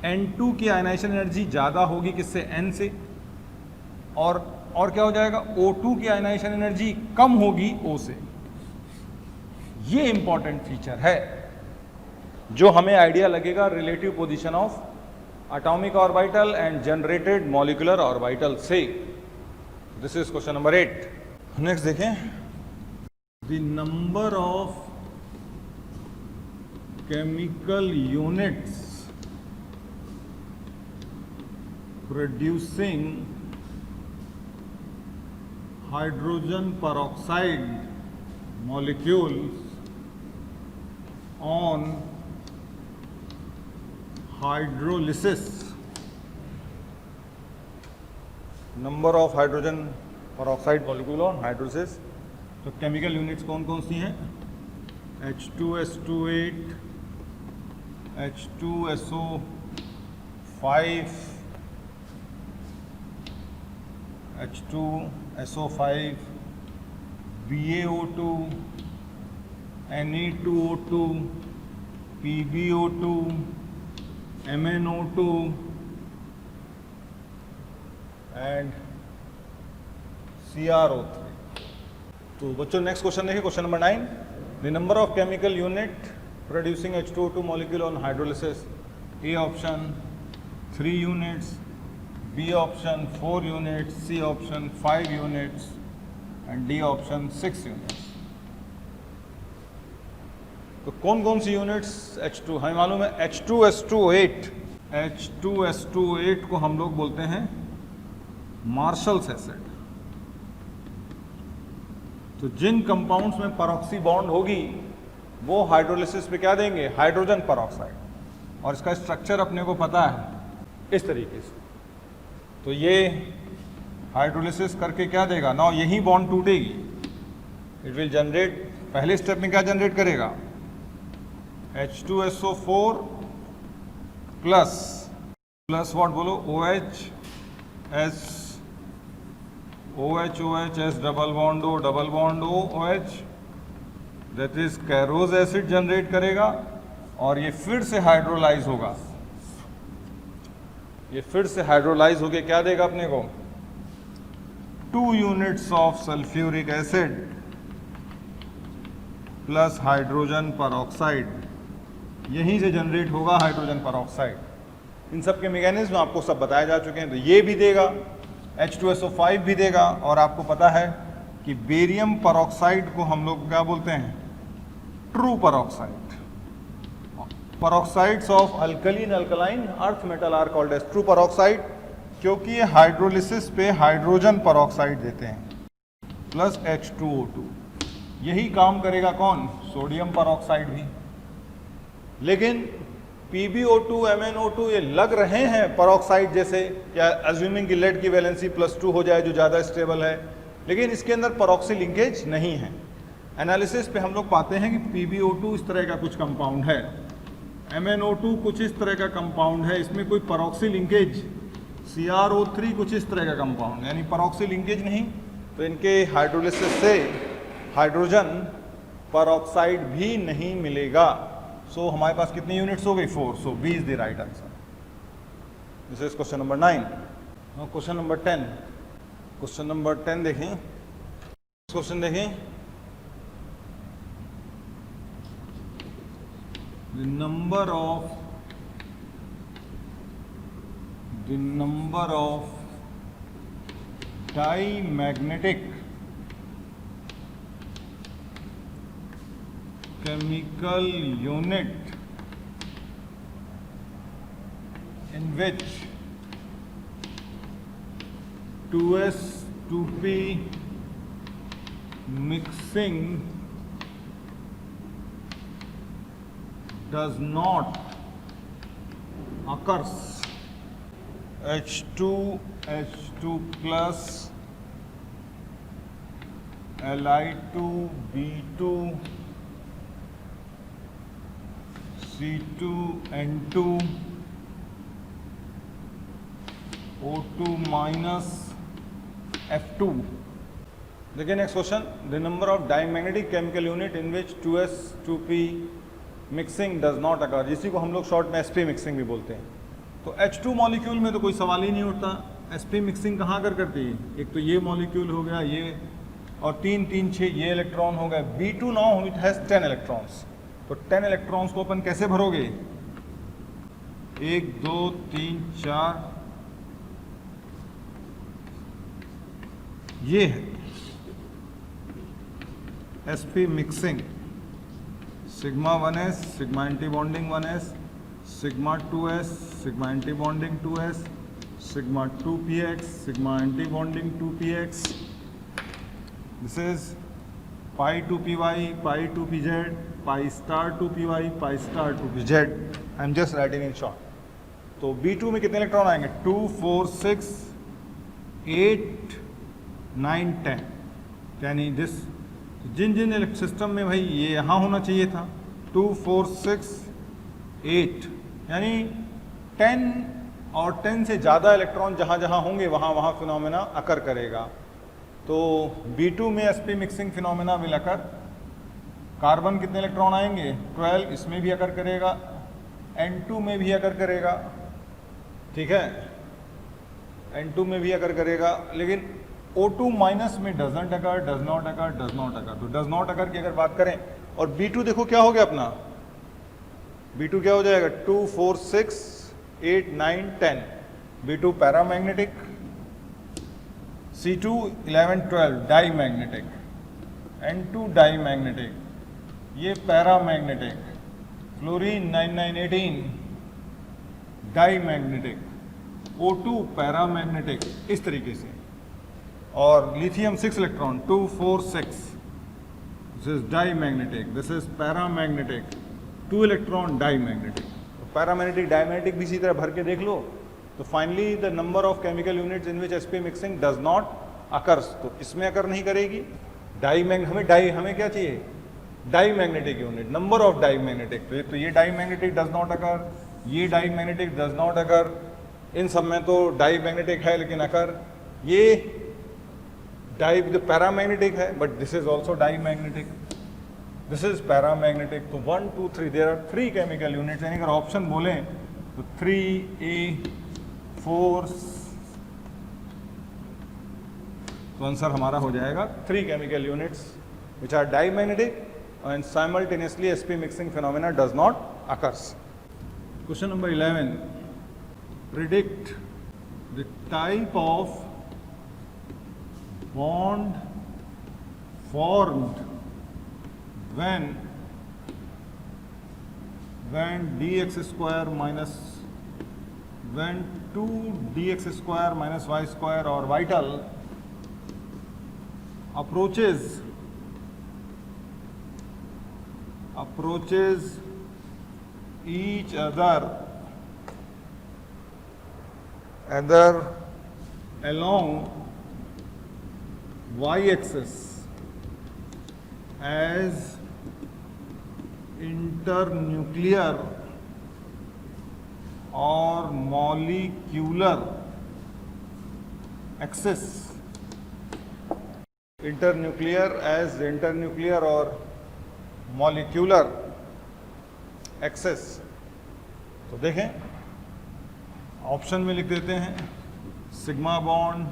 N2 की आयनाइजेशन एनर्जी ज़्यादा होगी किससे, N से, और क्या हो जाएगा, O2 की आयनाइजेशन एनर्जी कम होगी O से। ये इंपॉर्टेंट फीचर है जो हमें आइडिया लगेगा relative position of atomic orbital and generated molecular orbital से। This is question number 8। Next देखें, the number of chemical units producing hydrogen peroxide molecules on hydrolysis। Number of hydrogen peroxide molecule on hydrolysis। तो chemical units कौन कौन सी हैं, H2S28, H2SO5, H2SO5, BaO2, Ne2O2, PbO2, MnO2 and CrO3। तो बच्चों next question देखिए, question number 9। The number of chemical unit producing H2O2 molecule on hydrolysis. A option 3 units, B option 4 units, C option 5 units and D option 6 units. तो कौन कौन सी units H2 हमें मालूम है H2S28 H2S28 को हम लोग बोलते हैं मार्शल्स एसिड। तो जिन कंपाउंड्स में परऑक्सी बॉन्ड होगी वो हाइड्रोलिसिस पे क्या देंगे, हाइड्रोजन परऑक्साइड, और इसका स्ट्रक्चर अपने को पता है इस तरीके से। तो ये हाइड्रोलिसिस करके क्या देगा, ना यही बॉन्ड टूटेगी, इट विल जनरेट, पहले स्टेप में क्या जनरेट करेगा, H2SO4 प्लस व्हाट बोलो, OH S double bond O OH, that is कैरोज acid generate करेगा, और ये फिर से हाइड्रोलाइज होगा, ये फिर से हाइड्रोलाइज होके क्या देगा अपने को, 2 units of sulphuric acid plus hydrogen peroxide, यहीं से जनरेट होगा हाइड्रोजन परऑक्साइड। इन सब के मैकेनिज्म आपको सब बताए जा चुके हैं। तो ये भी देगा, H2SO5 भी देगा, और आपको पता है कि बेरियम परऑक्साइड को हम लोग क्या बोलते हैं, true peroxide. Peroxides of alkaline alkaline earth metal are called as true peroxide, क्योंकि ये हाइड्रोलिसिस पे हाइड्रोजन परऑक्साइड देते हैं प्लस H2O2। यही काम करेगा कौन, सोडियम परऑक्साइड भी। लेकिन PbO2 MnO2 ये लग रहे हैं परऑक्साइड जैसे, या अज्यूमिंग कि लेड की वैलेंसी +2 हो जाए जो ज़्यादा स्टेबल है, लेकिन इसके अंदर परऑक्सी लिंकेज नहीं है। एनालिसिस पे हम लोग पाते हैं कि PbO2 इस तरह का कुछ कंपाउंड है, MnO2 कुछ इस तरह का कंपाउंड है, इसमें कोई परऑक्सी लिंकेज, CrO3 कुछ इस तरह का कंपाउंड, यानी परऑक्सी लिंकेज नहीं। तो इनके हाइड्रोलिसिस से हाइड्रोजन परऑक्साइड भी नहीं मिलेगा। सो हमारे पास कितनी यूनिट्स हो गई, 4। सो B is the right answer. This is question number 9। Now question number 10। Question number 10 देखें, क्वेश्चन देखें, the number of diamagnetic chemical unit in which 2s 2p mixing does not occurs, H2 plus Li2 B2 C2 N2 O2 minus F2। देखिए next question, the number of diamagnetic chemical unit in which 2s 2p mixing does not occur, जिसी को हम लोग short में sp mixing भी बोलते हैं। तो H2 मॉलिक्यूल में तो कोई सवाल ही नहीं उठता, sp मिक्सिंग कहाँ कर करती है, एक तो ये मॉलिक्यूल हो गया ये, और 3 3 6 ये इलेक्ट्रॉन हो गए। B2 now it has 10 electrons, तो 10 इलेक्ट्रॉन्स को अपन कैसे भरोगे, 1 2 3 4, ये है sp mixing, sigma 1s, sigma anti bonding 1s, sigma 2s, sigma anti bonding 2s, sigma 2px, sigma anti bonding 2px। This is pi 2py, pi 2pz, pi star 2py, pi star 2pz। I am just writing in short. तो B2 में कितने electron आएंगे, 2 4 6 8 9 10, यानी this Jin Jin system में भाई ये यहाँ होना चाहिए था 2 4 6 8, यानी 10 और 10 से ज़्यादा इलेक्ट्रॉन जहाँ जहाँ होंगे वहाँ वहाँ फिनोमेना अकर करेगा। तो B2 में sp mixing phenomena will occur. Carbon कितने इलेक्ट्रॉन आएंगे, 12, इसमें भी अकर करेगा, N2 में भी अकर करेगा, ठीक है, N2 में भी अकर करेगा, लेकिन O2 माइनस में doesn't occur, does not occur, does not occur. तो डज नॉट अकर की अगर बात करें, और B2 देखो क्या हो गया अपना, B2 क्या हो जाएगा, 2 4 6 8 9 10, B2 paramagnetic, C2 11 12 diamagnetic, N2 diamagnetic, ये paramagnetic, fluorine 9918 diamagnetic, O2 paramagnetic, इस तरीके से। और lithium 6 electron 246, this is diamagnetic, this is paramagnetic, 2 electron diamagnetic. Paramagnetic diamagnetic भी इसी तरह भर के देख लो। तो finally the number of chemical units in which sp mixing does not occurs, तो इसमें अकर नहीं करेगी। हमें क्या चाहिए, diamagnetic unit, number of diamagnetic. तो ये डाईमैग्नेटिक डज नॉट अकर, ये डाईमैग्नेटिक डज नॉट अकर, इन सब में तो डाईमैग्नेटिक है लेकिन अकर, ये पैरामैग्नेटिक है but this is also diamagnetic, this is paramagnetic. तो 1 2 3 देयर आर 3 केमिकल यूनिट्स, यानी अगर ऑप्शन बोलें तो 3A 4, तो आंसर हमारा हो जाएगा 3 chemical units which are diamagnetic and simultaneously sp mixing phenomena does not occurs. Question number 11, predict the type of bond formed when dx square minus when 2dx square minus y square or vital approaches each other along y-axis as internuclear or molecular axis, internuclear or molecular axis। तो देखें option में लिख देते हैं sigma bond,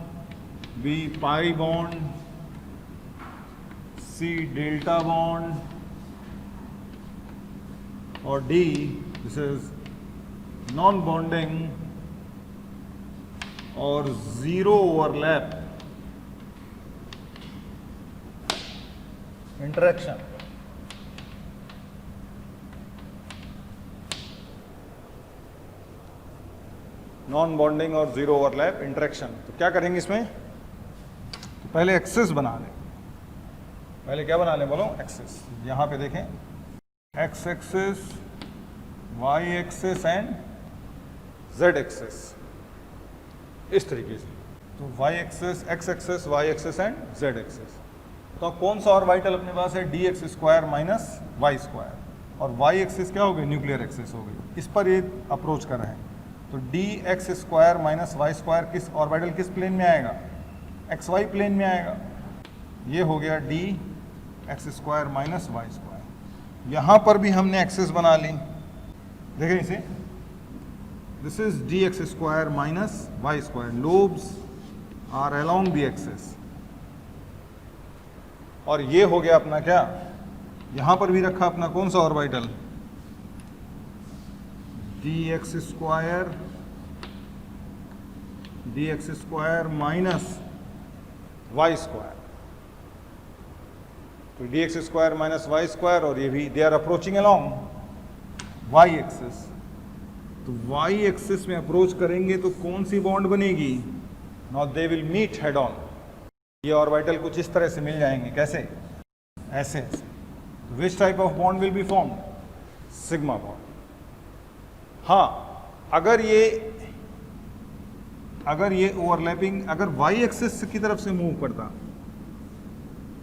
B pi bond, C delta bond और D this is non bonding और zero overlap interaction. Non bonding और zero overlap interaction. तो क्या करेंगे इसमें, तो पहले एक्सिस बना लें। पहले क्या बना लें बोलो, एक्सिस। यहां पे देखें x axis, y axis and z axis, इस तरीके से। तो Y axis, x axis, y axis and z axis. तो कौन सा ऑर्बिटल अपने पास है, d x square minus Y square, और वाई एक्सिस क्या हो गई, न्यूक्लियर एक्सिस हो गई। इस पर ये अप्रोच कर रहे हैं। तो D x square minus Y square किस ऑर्बिटल किस प्लेन में आएगा, एक्स वाई प्लेन में आएगा। ये हो गया d x square minus Y square. यहाँ पर भी हमने एक्सिस बना ली, देखें इसे, this is d x square minus Y square, lobes are along the axis. और ये हो गया अपना क्या, यहाँ पर भी रखा अपना कौन सा orbital, D x square minus Y square. तो D x square minus Y square, और ये भी they are approaching along Y axis. तो वाई एक्सिस में अप्रोच करेंगे तो कौन सी बॉन्ड बनेगी, now they will meet head on. ये ऑर्बिटल कुछ इस तरह से मिल जाएंगे, कैसे, ऐसे ऐसे। Which type of bond will be form, sigma bond. हाँ, अगर ये ओवरलैपिंग अगर वाई एक्सिस की तरफ से मूव करता,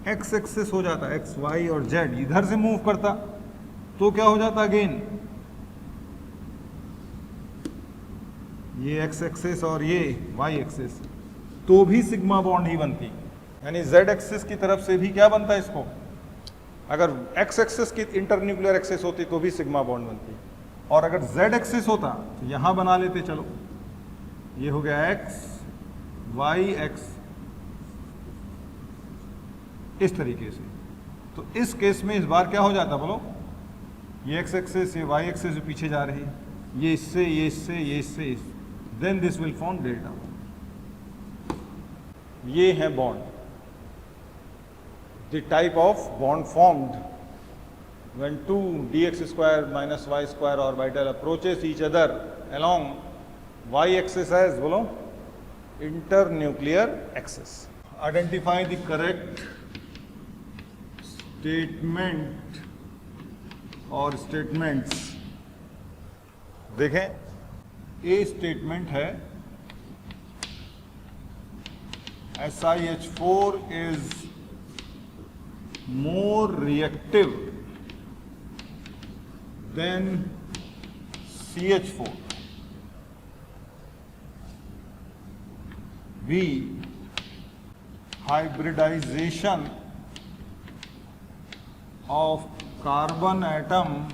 एक्स एक्सिस हो जाता, एक्स वाई और जेड इधर से मूव करता, तो क्या हो जाता, अगेन ये एक्स एक्सिस और ये वाई एक्सिस, तो भी सिग्मा बॉन्ड ही बनती। यानी जेड एक्सिस की तरफ से भी क्या बनता है इसको, अगर एक्स एक्सिस की इंटरन्यूक्लियर एक्सिस होती तो भी सिग्मा बॉन्ड बनती, और अगर जेड एक्सिस होता तो यहां बना लेते। चलो, ये हो गया एक्स वाई एक्स, इस तरीके से। तो इस केस में इस बार क्या हो जाता बोलो, ये एक्स एक्सिस, ये वाई एक्सिस जो पीछे जा रही है, ये इससे, ये इससे, ये इससे, then this will form delta. ये है bond, the type of bond formed when two dx square minus y square orbital approaches each other along y axis as बोलो internuclear axis. Identify the correct statement और statements. देखें, A statement है SiH4 is more reactive than CH4. B, hybridization of carbon atom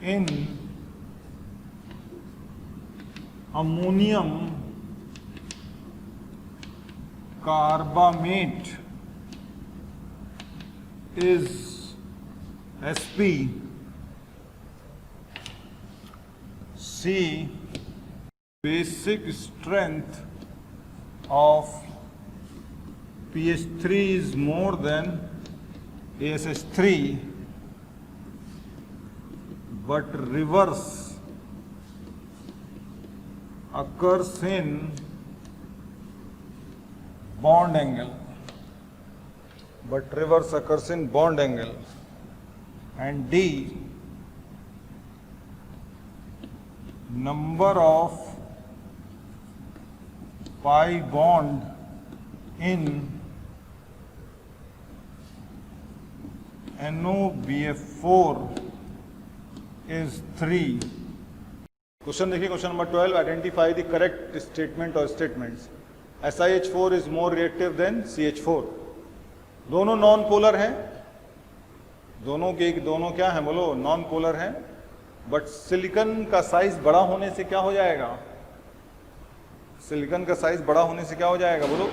in ammonium carbamate is Sp. C, basic strength of pH3 is more than ASH3, but reverse occurs in bond angle. But reverse occurs in bond angle. And D, number of pi bond in NOBF4 is 3. Question देखिए, question number 12, identify the correct statement और statements. SiH4 is more reactive than CH4. दोनों non polar हैं, दोनों क्या है बोलो, non polar हैं. But silicon का साइज बड़ा होने से क्या हो जाएगा, सिलिकॉन का साइज बड़ा होने से क्या हो जाएगा बोलो,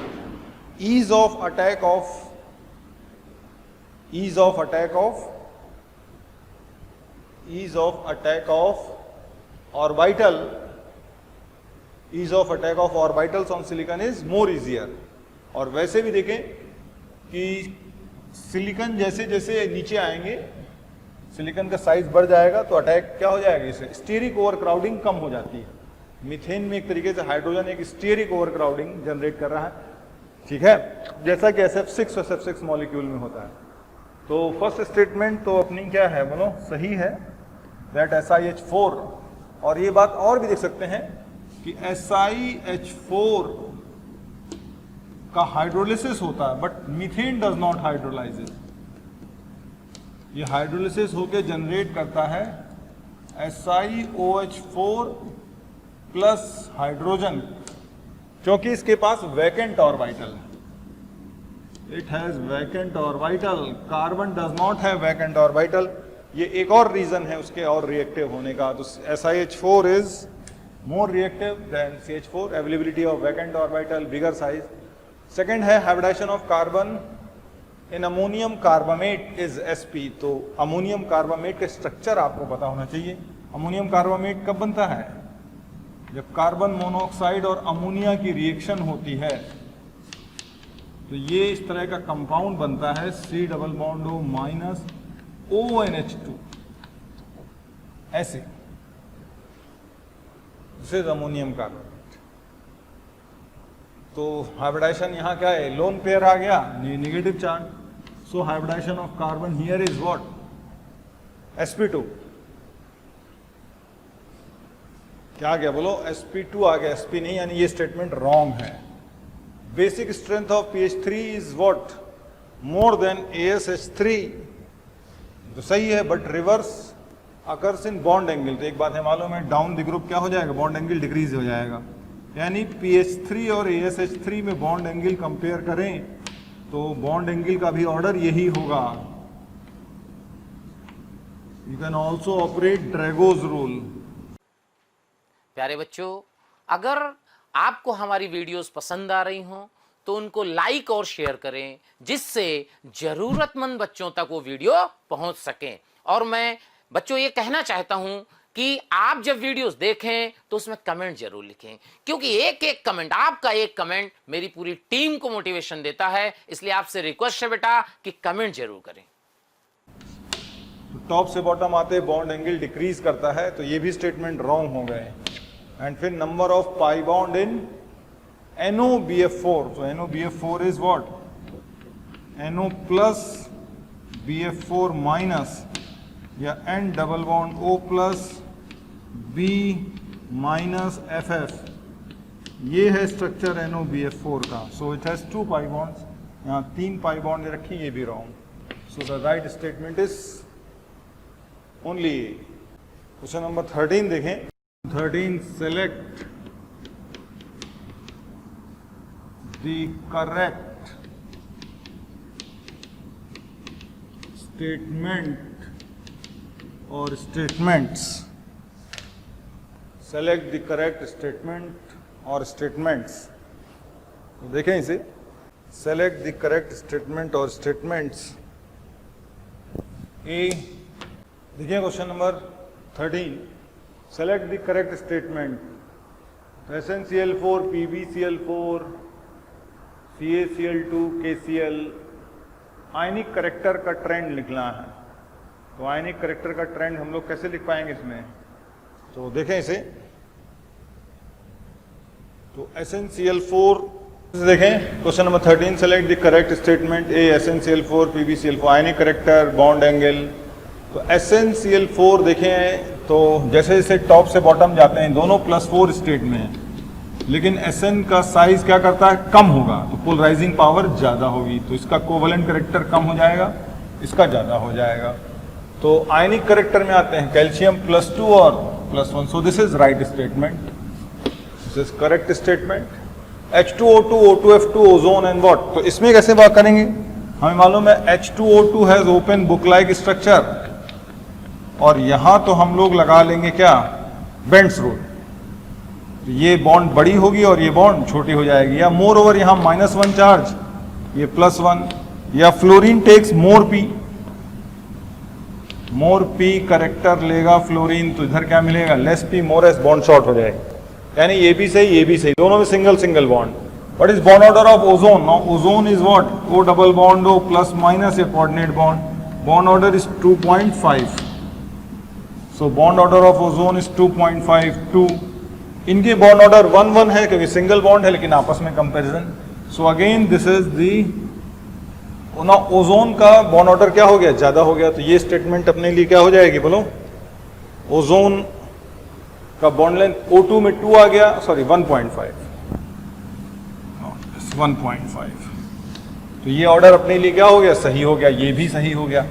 ease of attack of orbitals on silicon is more easier. और वैसे भी देखें कि सिलिकॉन जैसे जैसे नीचे आएंगे, सिलिकॉन का साइज बढ़ जाएगा तो अटैक क्या हो जाएगा, इसे स्टीरिक ओवर क्राउडिंग कम हो जाती है. मीथेन में एक तरीके से हाइड्रोजन एक स्टीरिक ओवर क्राउडिंग जनरेट कर रहा है, ठीक है, जैसा कि SF6 और SF6 मॉलिक्यूल में होता है. तो फर्स्ट स्टेटमेंट तो अपनी क्या है बोलो, सही है, दैट SiH4. और ये बात और भी देख सकते हैं कि SiH4 का हाइड्रोलिसिस होता है, but methane does not hydrolyse. ये हाइड्रोलिसिस होके जनरेट करता है SiOH4 प्लस हाइड्रोजन, क्योंकि इसके पास वैकेंट ऑर्बिटल है. It has vacant orbital, carbon does not have vacant orbital. ये एक और रीजन है उसके और रिएक्टिव होने का. तो SiH4 is more reactive than CH4, availability of vacant orbital, bigger size. Second है hybridisation of carbon in ammonium carbamate is Sp. तो अमोनियम कार्बामेट का स्ट्रक्चर आपको पता होना चाहिए. अमोनियम कार्बामेट कब बनता है, जब कार्बन मोनोऑक्साइड और अमोनिया की रिएक्शन होती है. तो ये इस तरह का कंपाउंड बनता है, C double bond O minus ONH2, ऐसे. This is ammonium carbamate. तो हाइब्रिडाइजेशन यहाँ क्या है, लोन पेयर आ गया, negative charge. So hybridisation of carbon here is what, Sp2. क्या आ गया बोलो, Sp2 आ गया, Sp नहीं, यानी ये स्टेटमेंट रॉन्ग है. Basic strength of pH3 is what, more than ASH3. तो सही है, but reverse occurs in bond angle. तो एक बात है मालूम है, डाउन द ग्रुप क्या हो जाएगा, बॉन्ड एंगल डिक्रीज हो जाएगा. यानी pH3 और ASH3 में बॉन्ड एंगल कंपेयर करें तो बॉन्ड एंगल का भी ऑर्डर यही होगा. You can also operate Drago's rule. प्यारे बच्चों, अगर आपको हमारी वीडियोस पसंद आ रही हों तो उनको लाइक और शेयर करें, जिससे जरूरतमंद बच्चों तक वो वीडियो पहुंच सके. और मैं बच्चों ये कहना चाहता हूं कि आप जब वीडियोस देखें तो उसमें कमेंट जरूर लिखें, क्योंकि एक एक कमेंट, आपका एक कमेंट मेरी पूरी टीम को मोटिवेशन देता है. इसलिए आपसे रिक्वेस्ट है बेटा कि कमेंट जरूर करें. तो टॉप से बॉटम आते बॉन्ड एंगल डिक्रीज करता है, तो ये भी स्टेटमेंट रॉन्ग हो गए। एंड फिर number of pi bond in NOBF4, so NOBF4 is what? NO plus BF4 minus या N double bond O plus B minus FF, ये है स्ट्रक्चर NOBF4 का। सो इट हैज 2 पाई बॉन्ड्स, यहाँ 3 pi bond रखी, ये भी wrong. So the right statement is only. Question number 13 देखें। 13, select the correct statement or statements. Select the correct statement or statements. तो देखें इसे, select the correct statement or statements. A, देखिए question number 13, select the correct statement. SnCl4, PbCl4, CaCl2, KCl, ionic character का trend लिखना है। तो आयनिक character का trend हम लोग कैसे लिख पाएंगे इसमें? तो देखें इसे, तो SnCl4 देखें, question number 13, select the correct statement. A, SnCl4, PbCl4, ionic character, bond angle. तो SnCl4 देखें, तो जैसे जैसे टॉप से बॉटम जाते हैं दोनों +4 स्टेट में है, लेकिन Sn का साइज क्या करता है? कम होगा, तो पोलराइजिंग पावर ज़्यादा होगी, तो इसका कोवलेंट करेक्टर कम हो जाएगा, इसका ज़्यादा हो जाएगा। तो आयनिक करेक्टर में आते हैं कैल्शियम +2 और +1, सो this is right statement, this is correct statement. H2O2, O2F2, ozone and what, तो इसमें कैसे बात करेंगे? हमें मालूम है H2O2 has open book like structure, और यहां तो हम लोग लगा लेंगे क्या? Bends rule. ये बॉन्ड बड़ी होगी और ये बॉन्ड छोटी हो जाएगी, या मोर ओवर यहाँ -1 चार्ज, ये +1, या fluorine takes more p character लेगा फ्लोरीन, तो इधर क्या मिलेगा? Less p, more s, bond short हो जाएगा। यानी ये भी सही, ये भी सही, दोनों में single single bond. What is bond order of ozone? Now ozone is what? O double bond O +- या coordinate bond. Bond order is 2.5, so bond order of ozone is 2.5, 2। इनके बॉन्ड ऑर्डर 1-1 है क्योंकि सिंगल बॉन्ड है, लेकिन आपस में comparison. So again this is the, ना ozone का बॉन्ड ऑर्डर क्या हो गया? ज्यादा हो गया, तो ये स्टेटमेंट अपने लिए क्या हो जाएगी? बोलो, ओजोन का बॉन्ड लेंथ O2 में 2 आ गया, सॉरी 1.5, तो ये ऑर्डर अपने लिए क्या हो गया? सही हो गया, ये भी सही हो गया।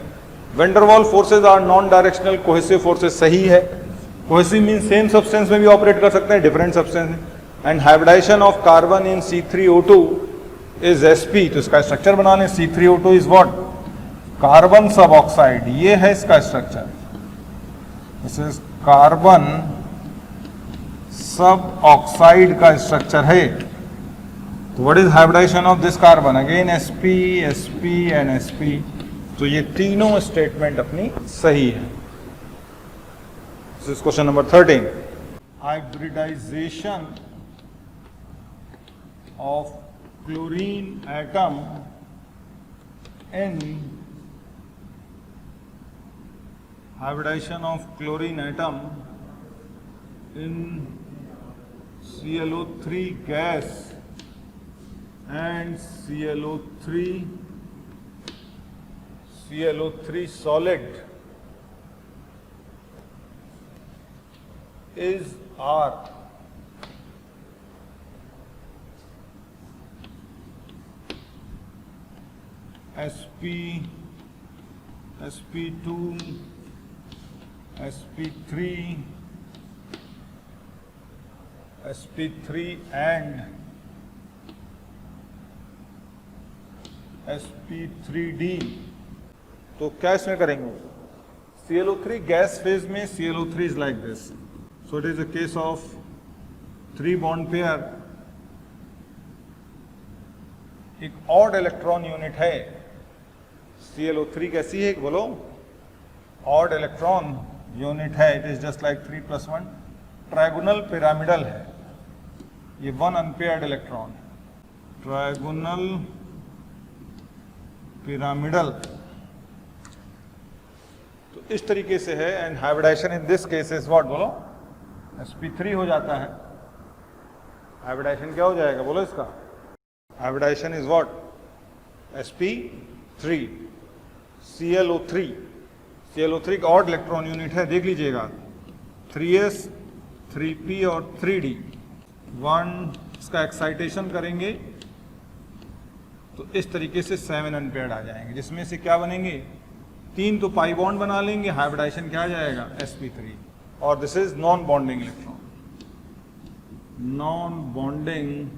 Van der Waals forces are non directional, cohesive forces सही है। कोहेसिव मीन सेम सब्सटेंस में भी ऑपरेट कर सकते हैं, डिफरेंट सब्सटेंस में। And hybridisation of carbon in C3O2 is Sp, तो इसका स्ट्रक्चर बना लें। C3O2 is what? Carbon suboxide, ये है इसका structure, this is carbon suboxide का स्ट्रक्चर है। तो what is hybridisation of this carbon? Again Sp, Sp and Sp, तो ये तीनों स्टेटमेंट अपनी सही है। This is question number 13. Hybridization of chlorine atom in ClO3 gas and ClO3 solid is R. Sp, Sp2, Sp3 and Sp3d। तो क्या इसमें करेंगे? ClO3 गैस फेज में ClO3 is like this. So it is a case of 3 bond pair, एक odd electron unit है। ClO3 कैसी है? बोलो, ऑड इलेक्ट्रॉन यूनिट है। It is just like 3+1, trigonal pyramidal है। ये 1 अनपेयर्ड इलेक्ट्रॉन, ट्रायगोनल पिरामिडल। तो इस तरीके से है, and hybridisation in this case is what, बोलो, sp3 हो जाता है। हाइब्रिडाइजेशन क्या हो जाएगा, बोलो इसका, hybridisation is what, sp3, ClO3। ClO3 का ऑड इलेक्ट्रॉन यूनिट है, देख लीजिएगा, 3s 3p और 3d। 1 इसका एक्साइटेशन करेंगे तो इस तरीके से 7 अनपेयर्ड आ जाएंगे, जिसमें से क्या बनेंगे, 3 तो पाई बॉन्ड बना लेंगे, हाइब्रिडाइजेशन क्या आ जाएगा, sp3। और this is non bonding electron, non bonding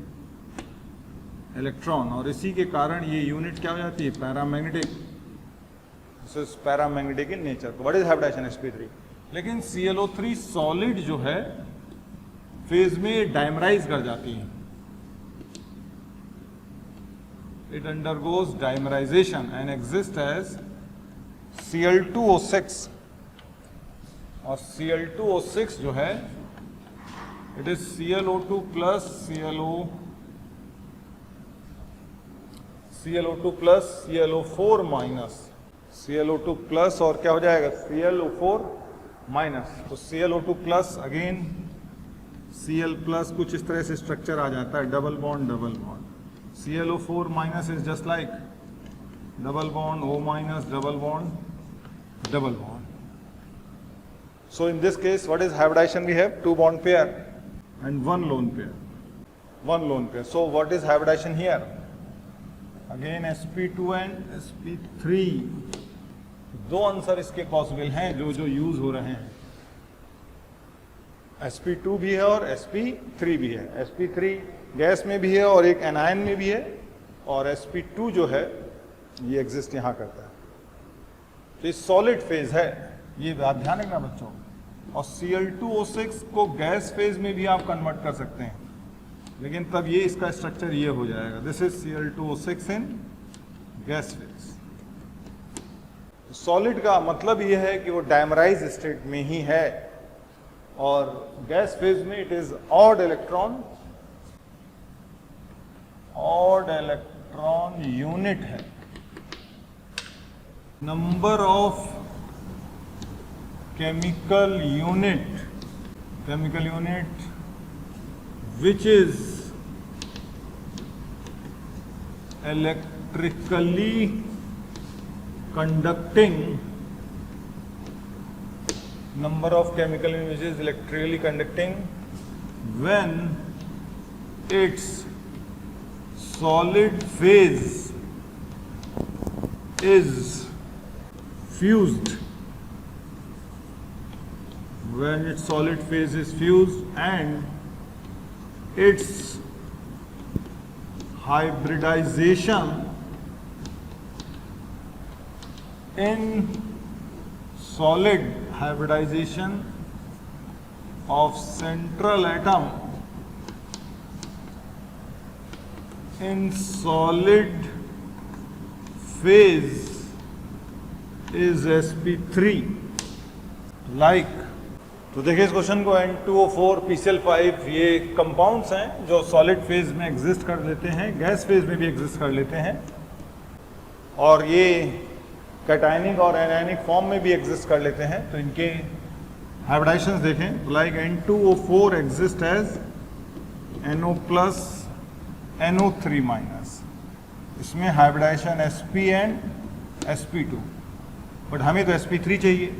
electron, और इसी के कारण ये यूनिट क्या हो जाती है, paramagnetic. This is paramagnetic in nature. What is hybridisation, sp3। लेकिन ClO3 सॉलिड जो है फेज में डायमराइज कर जाती है, it undergoes dimerisation and exist as Cl2O6। और Cl2O6 जो है it is ClO2 plus ClO2 plus ClO4 minus, ClO2 plus और क्या हो जाएगा, ClO4 माइनस। तो ClO2 plus again Cl plus, कुछ इस तरह से स्ट्रक्चर आ जाता है, double bond double bond. ClO4 minus is just like double bond, O minus, double bond, double bond. So in this case, what is hybridization? We have 2 bond pair and 1 lone pair. 1 lone pair. So what is hybridization here? Again sp2 and sp3. दो answer इसके possible हैं जो use हो रहे हैं, sp2 भी है और sp3 भी है। sp3 गैस में भी है और एक एनायन में भी है, और sp2 जो है ये एग्जिस्ट यहाँ करता है। तो ये सॉलिड फेज है, ये बात ध्यान रखना बच्चों। और Cl2O6 को गैस फेज में भी आप कन्वर्ट कर सकते हैं, लेकिन तब ये इसका स्ट्रक्चर ये हो जाएगा, this is Cl2O6 in gas phase. Solid का मतलब ये है कि वो डायमराइज स्टेट में ही है, और गैस फेज में it is odd electron unit है। Number of chemical unit which is electrically conducting, number of chemical unit which is electrically conducting when its solid phase is fused, when its solid phase is fused and its hybridization in solid, hybridization of central atom in solid phase is sp3 like। तो देखिए इस question को, N2O4 PCl5 ये compounds हैं जो solid phase में exist कर लेते हैं, गैस फेज में भी एग्जिस्ट कर लेते हैं, और ये कैटायनिक और एनायनिक फॉर्म में भी एग्जिस्ट कर लेते हैं। तो इनके हाइब्रिडाइजेशंस देखें, like N2O4 exist as NO plus NO3 minus, इसमें hybridisation sp and sp2, but हमें तो sp3 चाहिए।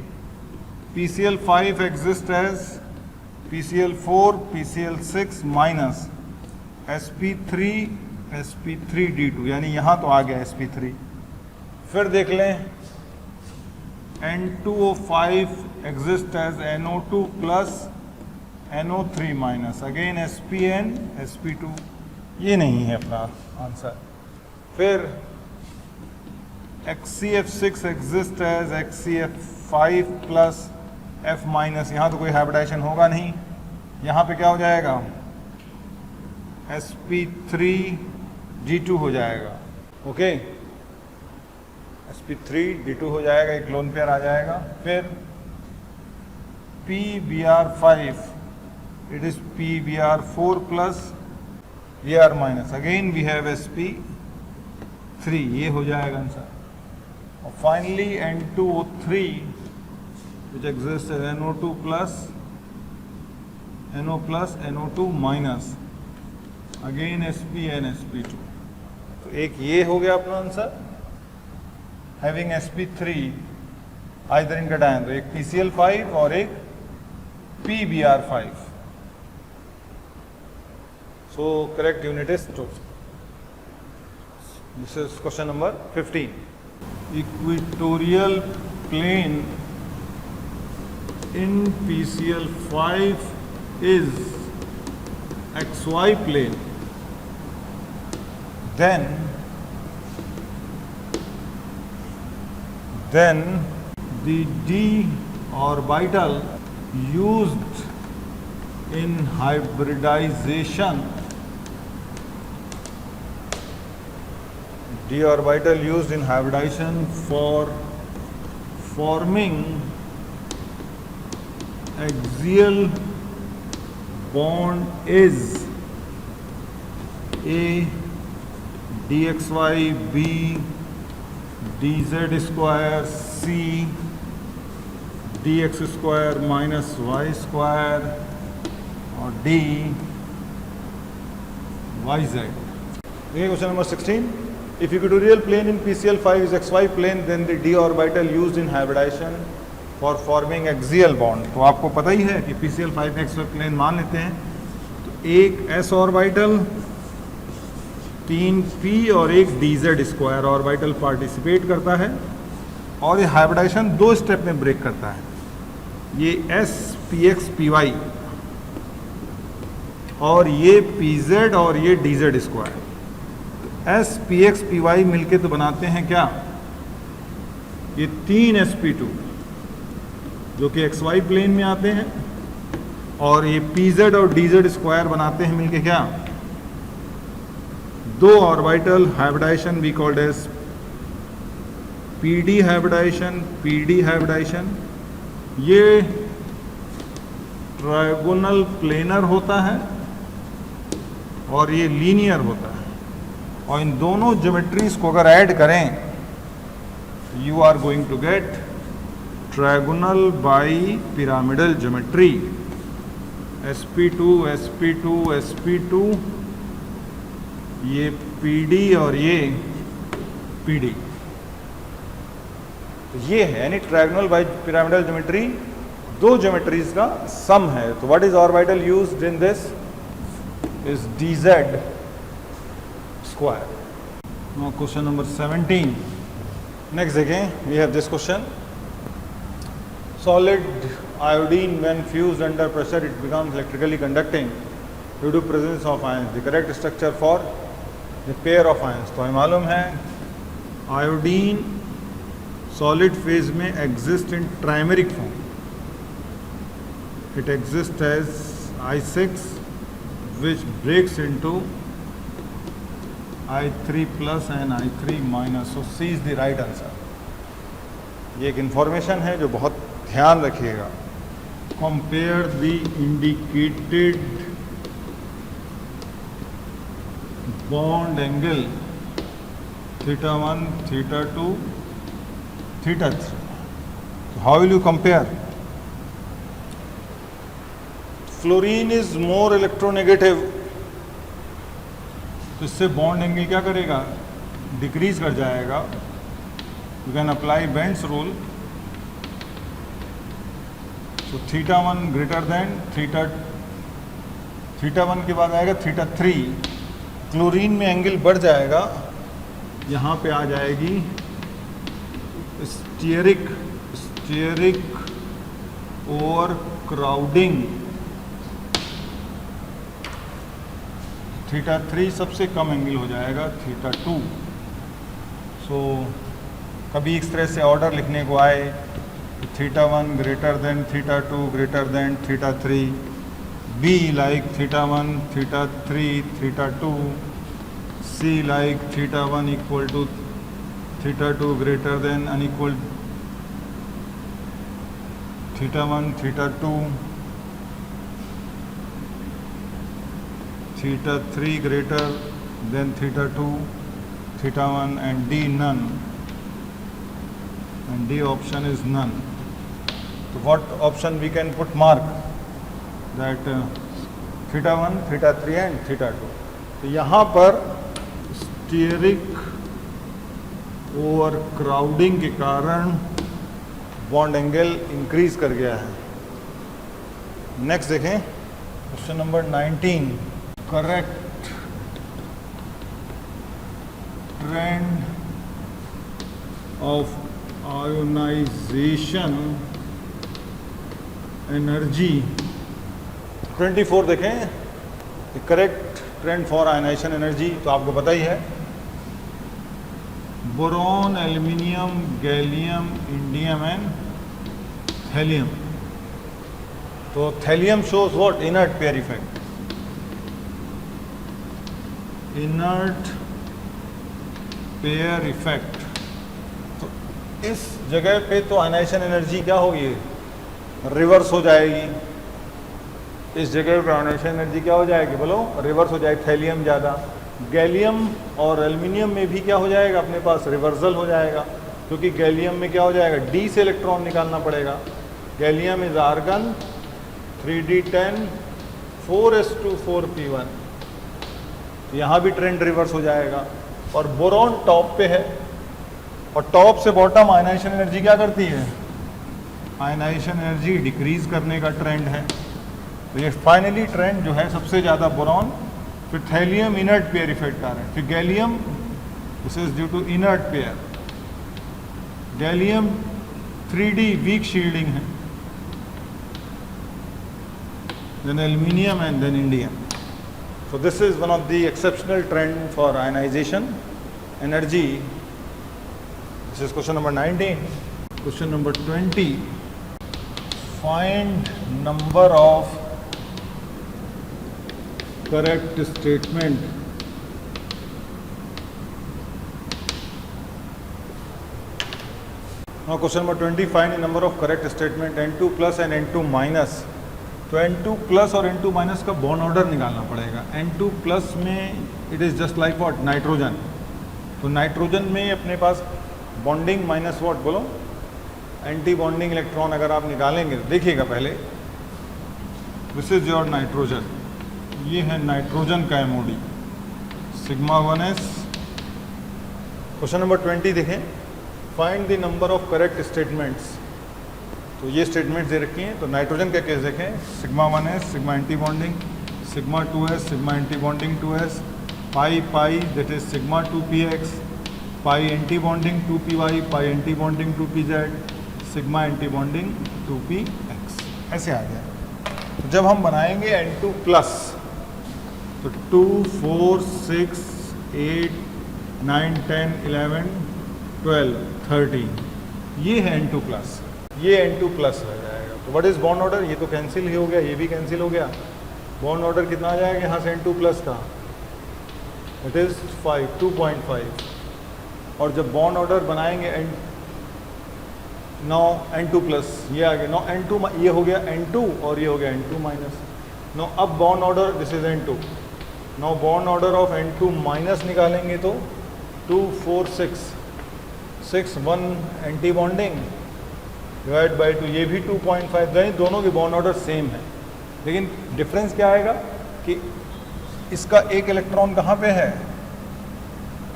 PCl5 exist as PCl4 PCl6 minus sp3d2, यानी यहाँ तो आ गया sp3। फिर देख लें N2O5 exist as NO2 plus NO3 minus, again sp and sp2, ये नहीं है अपना आंसर। फिर HCF6 exist as HCF5 plus F minus, यहाँ तो कोई हाइब्रिडाइजेशन होगा नहीं, यहाँ पे क्या हो जाएगा, sp3d2 हो जाएगा। ओके, sp3d2 हो जाएगा, एक लोन पेयर आ जाएगा। फिर PBr5 it is PBr4 plus Br minus, again we have sp3, ये हो जाएगा आंसर। और finally N2O3 which exists as NO2 plus, NO plus, NO2 minus, again Sp and Sp2. तो एक ये हो गया अपना answer, having Sp3 either in cation, तो एक PCl5 और एक PBr5. So correct unit is 2. This is question number 15. Equatorial plane in PCl5 is XY plane. Then the d orbital used in hybridization, d orbital used in hybridization for forming axial bond is A dxy, B dz square, C dx square minus y square, और D yz. देखिए question number 16. If equatorial plane in PCl5 is xy plane, then the d orbital used in hybridization for forming axial bond. तो आपको पता ही है कि PCl5 में xy plane मान लेते हैं, तो एक s ऑर्बिटल, 3p और एक dz स्क्वायर ऑर्बिटल पार्टिसिपेट करता है, और ये हाइब्रिडाइजेशन 2 स्टेप में ब्रेक करता है. ये s px py और ये pz और ये dz square. S px py मिलके तो बनाते हैं क्या, ये 3 sp2 जो कि xy प्लेन में आते हैं, और ये pz और dz स्क्वायर बनाते हैं मिलके क्या, 2 orbital hybridisation we called as pd hybridisation. ये ट्रायगोनल प्लेनर होता है और ये लीनियर होता है, और इन दोनों ज्योमेट्रीज को अगर ऐड करें, you are going to get trigonal bipyramidal geometry. sp2 sp2 sp2, ये pd और ये pd, ये है यानी trigonal bipyramidal geometry 2 geometries का सम है. तो what is orbital used in this is dz square. Now question number 17. Next again we have this question. Solid iodine when fused under pressure it becomes electrically conducting due to presence of ions. The correct structure for the pair of ions. तो हमें मालूम है iodine solid phase में exist in trimeric form. It exist as I6 which breaks into I3 plus and I3 minus. So C is the right answer. ये एक information है जो बहुत ध्यान रखिएगा. Compare the indicated bond angle θ1, θ2, θ3. So how will you compare? Fluorine is more electronegative. तो इससे bond angle क्या करेगा, डिक्रीज कर जाएगा. You can apply Bent's rule. So θ1 greater than θ1 के बाद आएगा θ3. क्लोरीन में एंगल बढ़ जाएगा, यहाँ पे आ जाएगी स्टीयरिक ओवर क्राउडिंग. θ3 सबसे कम एंगल हो जाएगा θ2. सो कभी इस तरह से ऑर्डर लिखने को आए, θ1 greater than θ2 greater than θ3, B like θ1 θ3 θ2, C like θ1 equal to θ2 greater than unequal θ1 θ2, θ3 greater than θ2 θ1, and D none, and D option is none. तो what option we can put mark that theta 1, theta 3 and theta 2। तो यहाँ पर stearic over crowding के कारण bond angle increase कर गया है। Next देखें question number 19, correct trend of ionisation energy. 24 देखें, correct trend for ionisation energy, तो आपको पता ही है boron, aluminium, gallium, indium and helium. तो thallium shows what? Inert pair effect. Inert pair effect. तो इस जगह पे तो आयोनाइजेशन एनर्जी क्या होगी? रिवर्स हो जाएगी। इस जगह पे आयोनाइजेशन एनर्जी क्या हो जाएगी? बोलो, रिवर्स हो जाएगी। थैलियम ज़्यादा, गैलियम और एल्यूमिनियम में भी क्या हो जाएगा? अपने पास रिवर्सल हो जाएगा, क्योंकि गैलियम में क्या हो जाएगा? डी से इलेक्ट्रॉन निकालना पड़ेगा। Gallium is argon 3d10 4s2 4p1। यहाँ भी ट्रेंड रिवर्स हो जाएगा। और बोरॉन टॉप पे है, और टॉप से बॉटम आयनाइजेशन एनर्जी क्या करती है? आयनाइजेशन एनर्जी डिक्रीज करने का ट्रेंड है। तो ये फाइनली ट्रेंड जो है सबसे ज़्यादा बोरॉन, फिर थैलियम इनर्ट पेयर इफेक्ट आ रहे हैं, फिर gallium, this is due to inert pair. Gallium 3d weak shielding है, then aluminium and then indium. So this is one of the exceptional trend for ionization energy. This is question number 19. Question number 20. Find number of correct statement now question number 20. Find the number of correct statement n2 plus and n2 minus. तो N2 plus और N2 minus का bond order निकालना पड़ेगा। N2 plus में it is just like what? Nitrogen. तो nitrogen में अपने पास bonding minus what? बोलो, एंटी बॉन्डिंग इलेक्ट्रॉन अगर आप निकालेंगे, देखिएगा पहले, दिस इज योर नाइट्रोजन, ये है नाइट्रोजन का MOD, sigma 1s। Question number 20 देखें, find the number of correct statements. तो ये स्टेटमेंट्स दे रखी हैं। तो नाइट्रोजन का केस देखें, sigma 1s, sigma anti bonding, sigma 2s, sigma anti bonding 2s, pi pi that is sigma 2px, pi anti bonding 2py, pi anti bonding 2pz, sigma anti bonding 2px, ऐसे आ गया। तो जब हम बनाएंगे N2 plus, तो 2 4 6 8 9 10 11 12 13, ये है N2 plus, ये N2 प्लस रह जाएगा। तो व्हाट इज बॉन्ड ऑर्डर? ये तो कैंसिल ही हो गया, ये भी कैंसिल हो गया। बॉन्ड ऑर्डर कितना आ जाएगा यहाँ से N2 प्लस का? It is 5, 2.5। और जब बॉन्ड ऑर्डर बनाएंगे नौ N2 प्लस, ये आ गया, 9 N2, ये हो गया N2 और ये हो गया N2 माइनस। नो अब bond order, this is N2। No bond order of N2 minus निकालेंगे तो 2 4 6 6 1 एंटी बॉन्डिंग डिवाइड बाई 2, ये भी 2.5, यानी दोनों के बॉन्ड ऑर्डर सेम है। लेकिन डिफरेंस क्या आएगा कि इसका एक इलेक्ट्रॉन कहाँ पे है?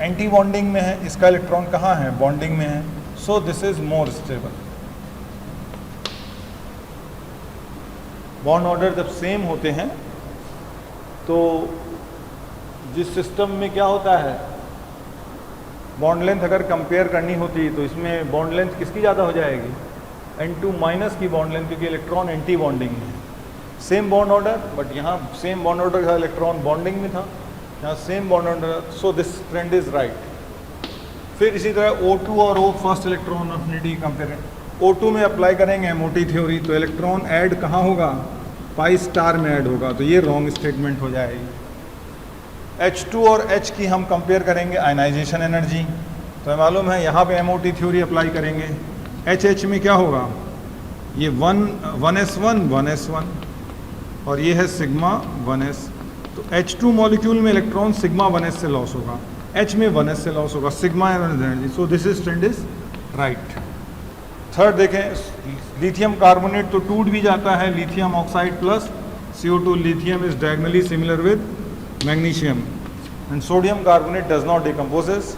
एंटी बॉन्डिंग में है, इसका इलेक्ट्रॉन कहाँ है? बॉन्डिंग में है। So this is more stable. Bond order जब सेम होते हैं तो जिस सिस्टम में क्या होता है, बॉन्ड लेंथ अगर कंपेयर करनी होती तो इसमें बॉन्ड लेंथ किसकी ज़्यादा हो जाएगी? N2 माइनस की बॉन्ड लेंथ, क्योंकि इलेक्ट्रॉन एंटी बॉन्डिंग में है। सेम बॉन्ड ऑर्डर, बट यहाँ सेम बॉन्ड ऑर्डर का इलेक्ट्रॉन बॉन्डिंग में था, यहाँ same bond order. So this trend is right. फिर इसी तरह O2 और O first electron affinity compare, O2 में अप्लाई करेंगे MOT थ्योरी, तो इलेक्ट्रॉन ऐड कहाँ होगा? पाई स्टार में ऐड होगा, तो ये रॉन्ग स्टेटमेंट हो जाएगी। H2 और H की हम कंपेयर करेंगे आयनाइजेशन एनर्जी, तो मालूम है यहाँ पे MOT थ्योरी अप्लाई करेंगे। HH में क्या होगा? ये 1s1 1s1 और ये है सिग्मा 1s। तो H2 मॉलिक्यूल में इलेक्ट्रॉन सिग्मा 1s से लॉस होगा, H में 1s से लॉस होगा, sigma energy. So this is trend is right. Third देखें, लिथियम कार्बोनेट तो टूट भी जाता है, lithium oxide plus CO2 lithium is diagonally similar with magnesium and sodium carbonate does not decomposes,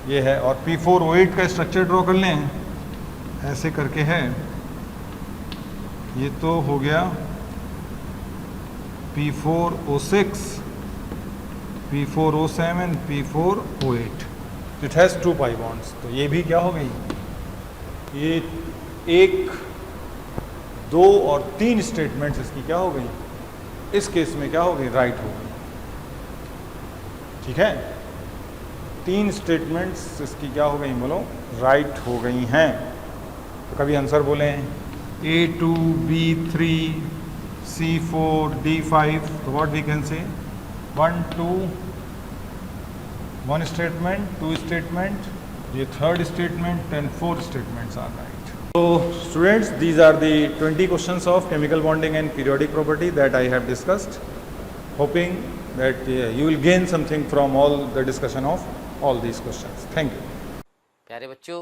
ये है। और P4O8 का स्ट्रक्चर ड्रॉ कर लें, ऐसे करके है, ये तो हो गया P4O6, P4O7, P4O8, it has 2 pi bonds. तो ये भी क्या हो गई, ये 1, 2 और 3 स्टेटमेंट्स इसकी क्या हो गई, इस केस में क्या हो गई, राइट हो गई। ठीक है, 3 स्टेटमेंट्स इसकी क्या हो गई, बोलो राइट हो गई हैं। तो कभी आंसर बोलें A2, B3, C4, D5, तो व्हाट वी कैन से 1, 2, 1 statement, 2 statement, the third statement and 4 statements are right. So students, these are the 20 questions of chemical bonding and periodic property that I have discussed, hoping that you will gain something from all the discussion of all these questions. Thank you. प्यारे बच्चों,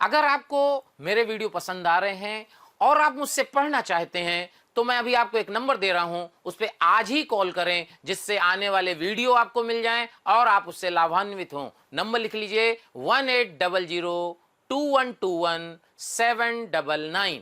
अगर आपको मेरे video पसंद आ रहे हैं और आप मुझसे पढ़ना चाहते हैं तो मैं अभी आपको एक नंबर दे रहा हूं, उस पर आज ही कॉल करें, जिससे आने वाले वीडियो आपको मिल जाएं और आप उससे लाभान्वित हों। नंबर लिख लीजिए 1800 2121 799।